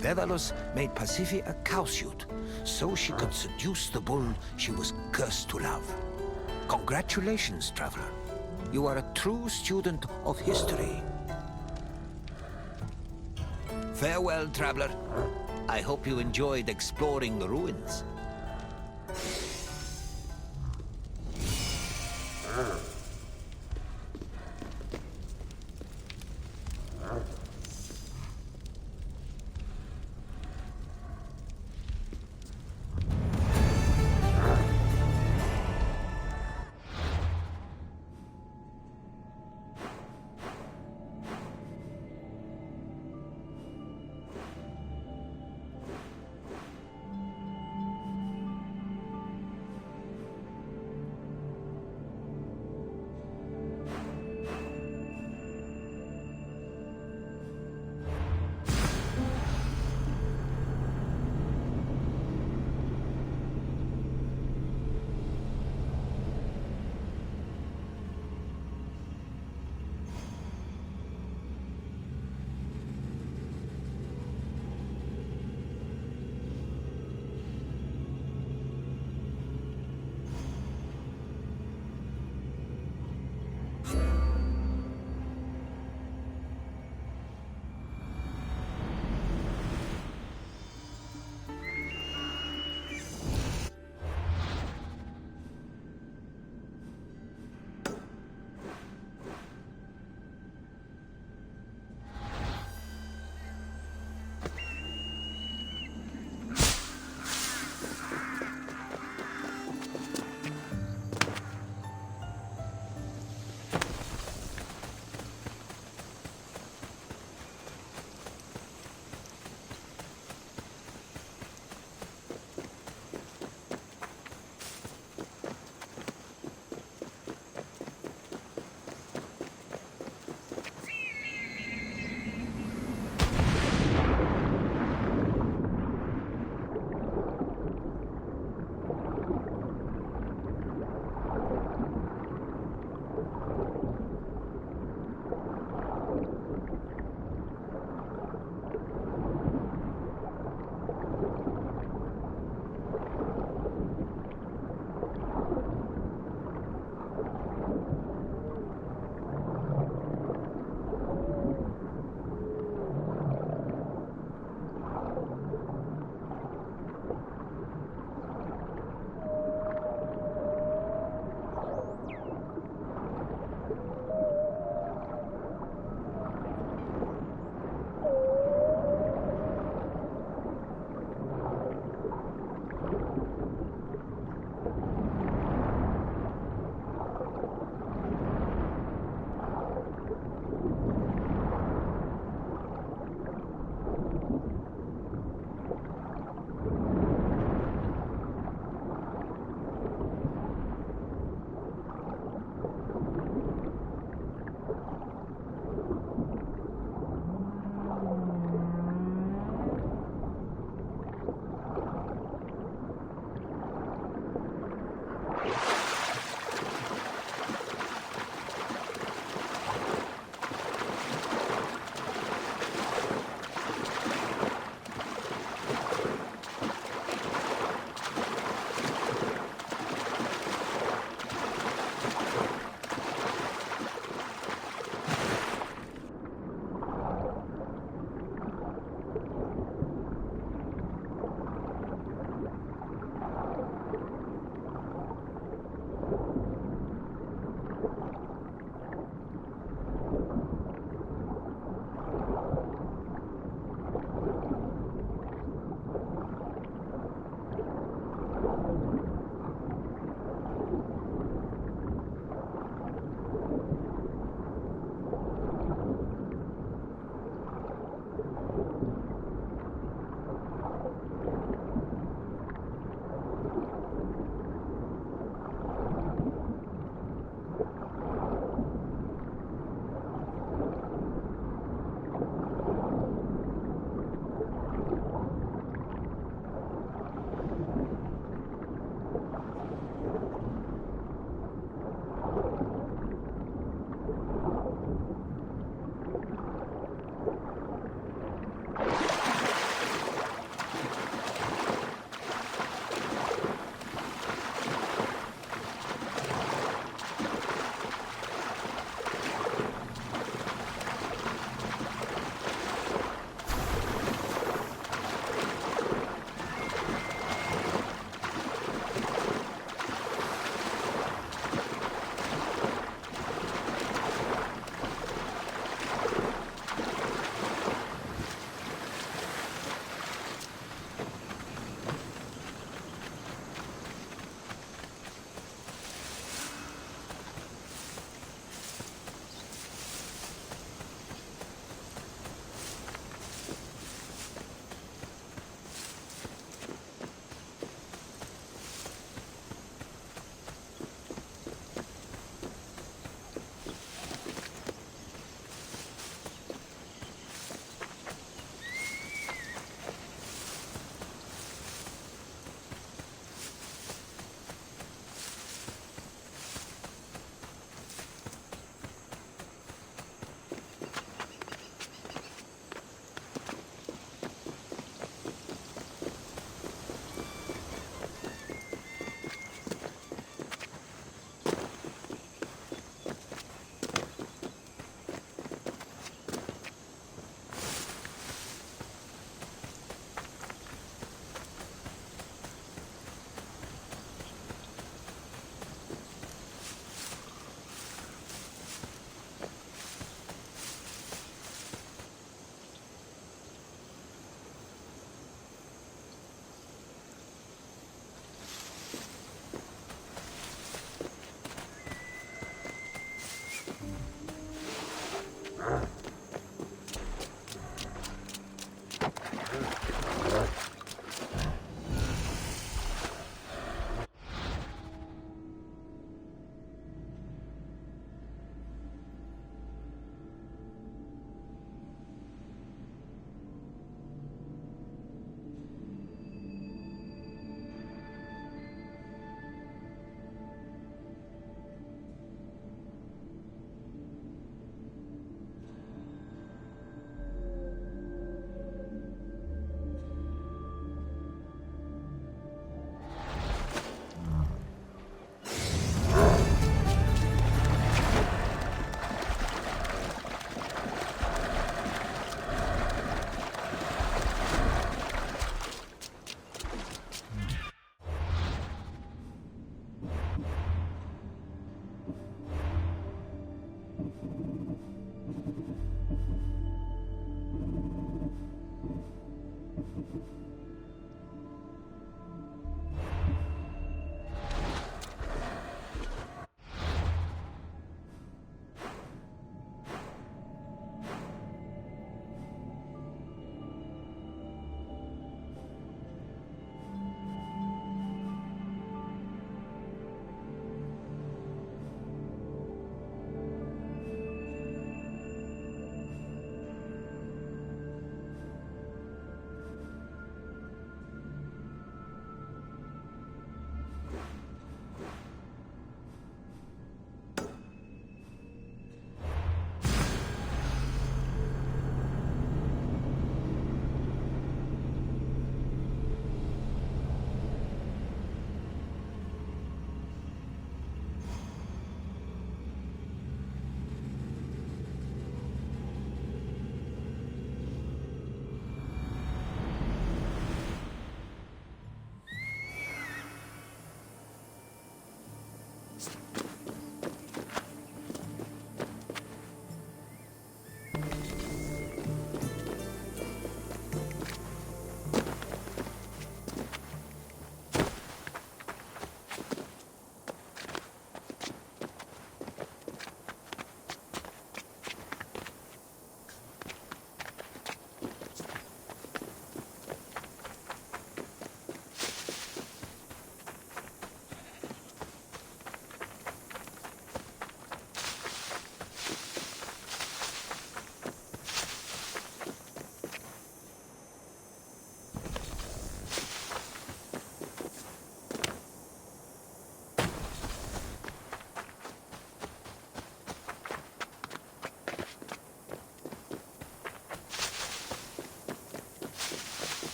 Daedalus made Pasiphae a cowsuit, so she could seduce the bull she was cursed to love. Congratulations, traveler. You are a true student of history. Farewell, traveler. I hope you enjoyed exploring the ruins.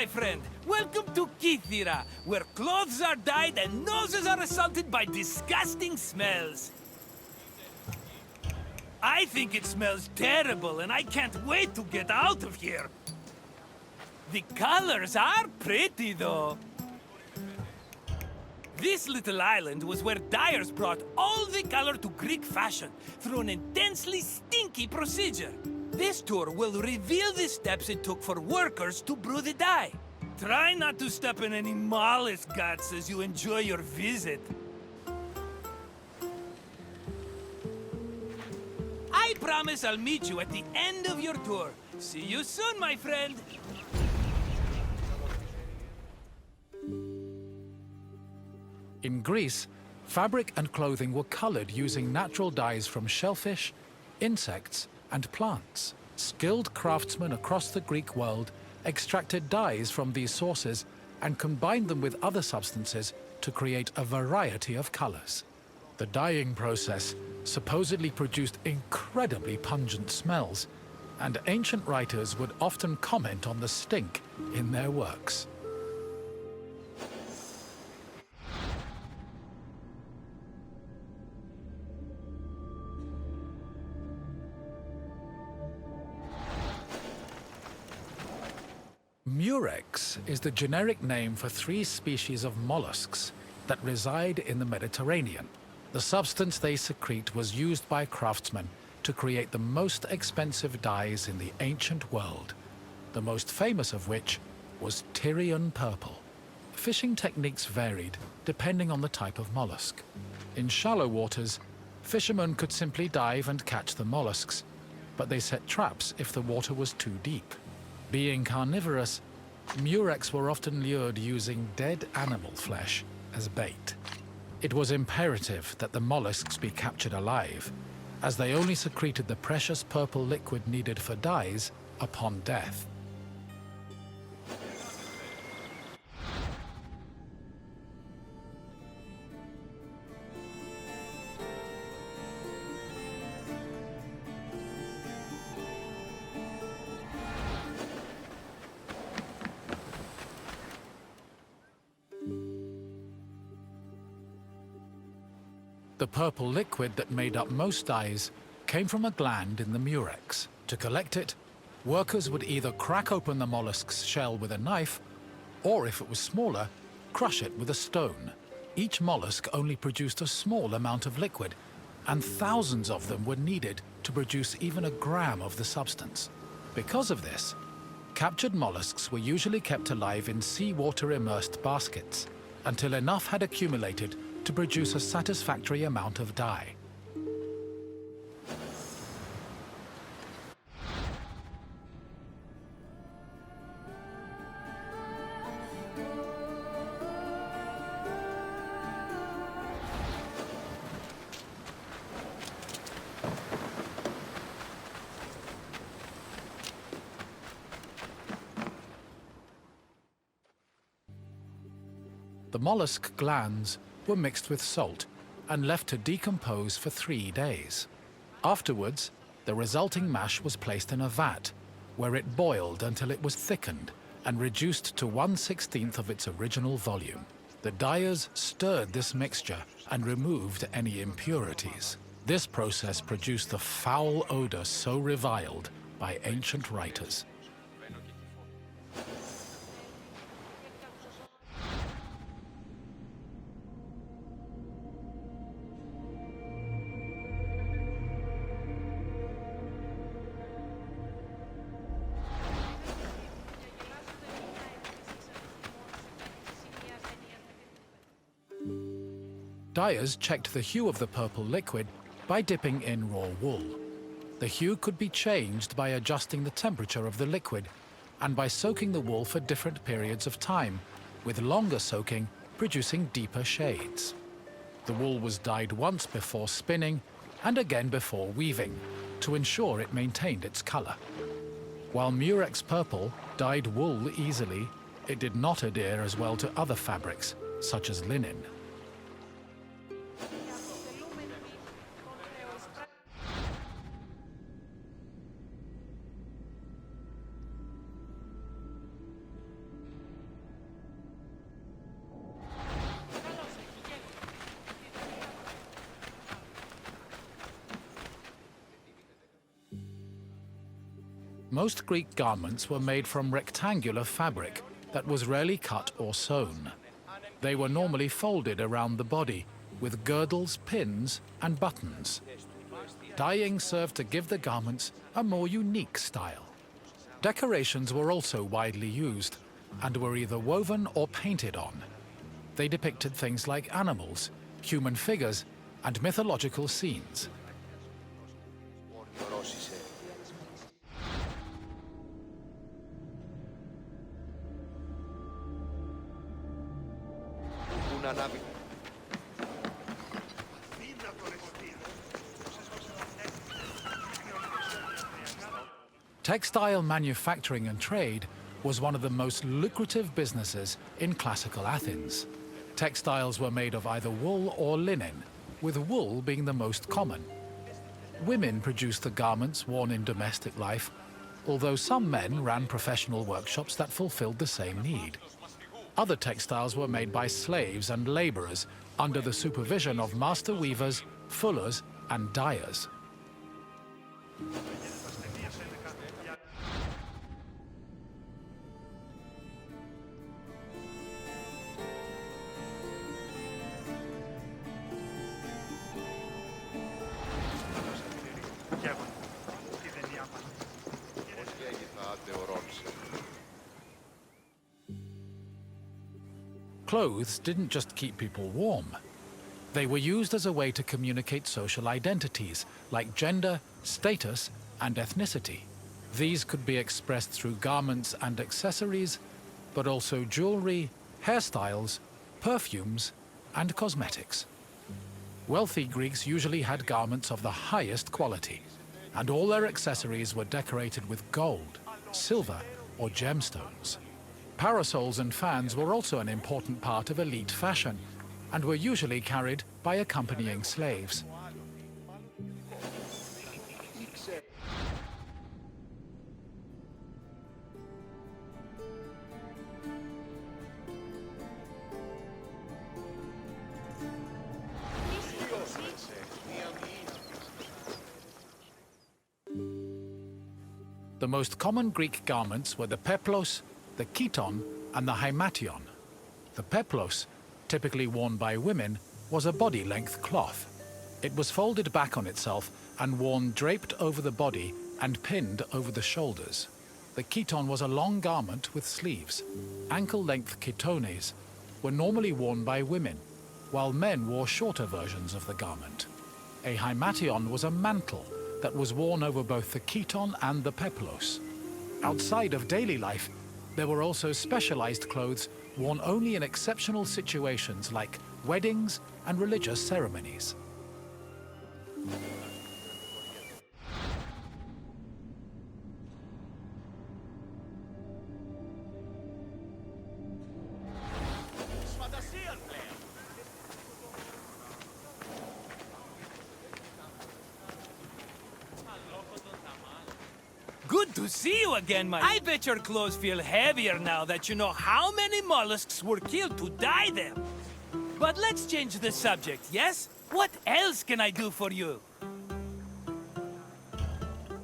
my friend. Welcome to Kythera, where clothes are dyed and noses are assaulted by disgusting smells. I think it smells terrible, and I can't wait to get out of here. The colors are pretty, though. This little island was where dyers brought all the color to Greek fashion through an intensely stinky procedure. This tour will reveal the steps it took for workers to brew the dye. Try not to step in any mollusk guts as you enjoy your visit. I promise I'll meet you at the end of your tour. See you soon, my friend. In Greece, fabric and clothing were colored using natural dyes from shellfish, insects, and plants. Skilled craftsmen across the Greek world extracted dyes from these sources and combined them with other substances to create a variety of colors. The dyeing process supposedly produced incredibly pungent smells, and ancient writers would often comment on the stink in their works. Murex is the generic name for 3 species of mollusks that reside in the Mediterranean. The substance they secrete was used by craftsmen to create the most expensive dyes in the ancient world, the most famous of which was Tyrian purple. Fishing techniques varied depending on the type of mollusk. In shallow waters, fishermen could simply dive and catch the mollusks, but they set traps if the water was too deep. Being carnivorous, murex were often lured using dead animal flesh as bait. It was imperative that the mollusks be captured alive, as they only secreted the precious purple liquid needed for dyes upon death. The purple liquid that made up most dyes came from a gland in the murex. To collect it, workers would either crack open the mollusk's shell with a knife, or if it was smaller, crush it with a stone. Each mollusk only produced a small amount of liquid, and thousands of them were needed to produce even a gram of the substance. Because of this, captured mollusks were usually kept alive in seawater-immersed baskets until enough had accumulated to produce a satisfactory amount of dye. The mollusk glands were mixed with salt and left to decompose for 3 days. Afterwards, the resulting mash was placed in a vat, where it boiled until it was thickened and reduced to 1/16 of its original volume. The dyers stirred this mixture and removed any impurities. This process produced the foul odor so reviled by ancient writers. Dyers checked the hue of the purple liquid by dipping in raw wool. The hue could be changed by adjusting the temperature of the liquid and by soaking the wool for different periods of time, with longer soaking producing deeper shades. The wool was dyed once before spinning and again before weaving to ensure it maintained its color. While murex purple dyed wool easily, it did not adhere as well to other fabrics, such as linen. Most Greek garments were made from rectangular fabric that was rarely cut or sewn. They were normally folded around the body, with girdles, pins, and buttons. Dyeing served to give the garments a more unique style. Decorations were also widely used, and were either woven or painted on. They depicted things like animals, human figures, and mythological scenes. Textile manufacturing and trade was one of the most lucrative businesses in classical Athens. Textiles were made of either wool or linen, with wool being the most common. Women produced the garments worn in domestic life, although some men ran professional workshops that fulfilled the same need. Other textiles were made by slaves and laborers under the supervision of master weavers, fullers, and dyers. Clothes didn't just keep people warm. They were used as a way to communicate social identities, like gender, status, and ethnicity. These could be expressed through garments and accessories, but also jewelry, hairstyles, perfumes, and cosmetics. Wealthy Greeks usually had garments of the highest quality, and all their accessories were decorated with gold, silver, or gemstones. Parasols and fans were also an important part of elite fashion, and were usually carried by accompanying slaves. The most common Greek garments were the peplos, the chiton, and the hymation. The peplos, typically worn by women, was a body-length cloth. It was folded back on itself and worn draped over the body and pinned over the shoulders. The chiton was a long garment with sleeves. Ankle-length chitones were normally worn by women, while men wore shorter versions of the garment. A hymation was a mantle that was worn over both the chiton and the peplos. Outside of daily life, there were also specialized clothes worn only in exceptional situations like weddings and religious ceremonies. Good to see you again, my... I bet your clothes feel heavier now that you know how many mollusks were killed to dye them. But let's change the subject, yes? What else can I do for you?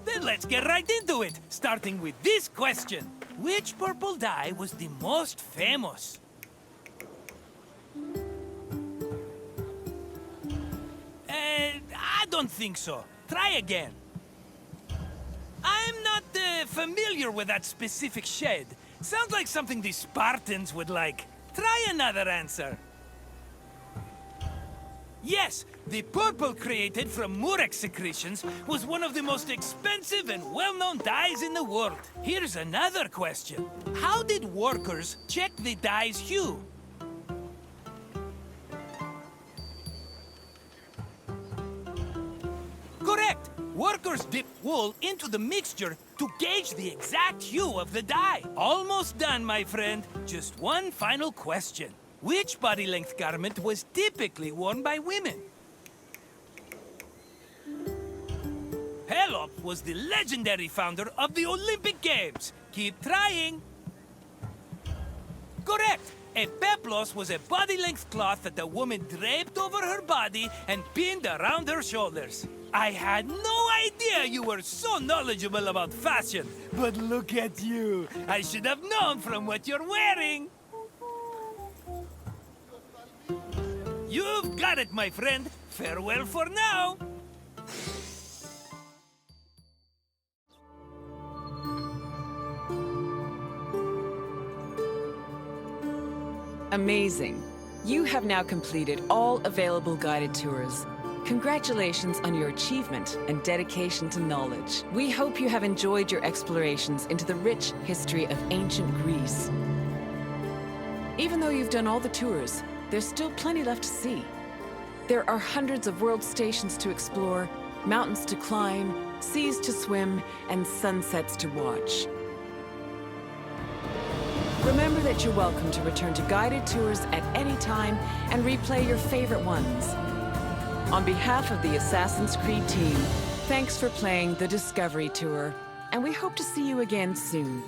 Then let's get right into it, starting with this question. Which purple dye was the most famous? I don't think so. Try again. I'm not familiar with that specific shade. Sounds like something the Spartans would like. Try another answer. Yes, the purple created from murex secretions was one of the most expensive and well-known dyes in the world. Here's another question. How did workers check the dye's hue? Correct! Workers dip wool into the mixture to gauge the exact hue of the dye. Almost done, my friend. Just one final question. Which body-length garment was typically worn by women? Pelops was the legendary founder of the Olympic Games. Keep trying. Correct! A peplos was a body-length cloth that the woman draped over her body and pinned around her shoulders. I had no idea you were so knowledgeable about fashion, but look at you. I should have known from what you're wearing. You've got it, my friend. Farewell for now. Amazing. You have now completed all available guided tours. Congratulations on your achievement and dedication to knowledge. We hope you have enjoyed your explorations into the rich history of ancient Greece. Even though you've done all the tours, there's still plenty left to see. There are hundreds of world stations to explore, mountains to climb, seas to swim, and sunsets to watch. Remember that you're welcome to return to guided tours at any time and replay your favorite ones. On behalf of the Assassin's Creed team, thanks for playing the Discovery Tour, and we hope to see you again soon.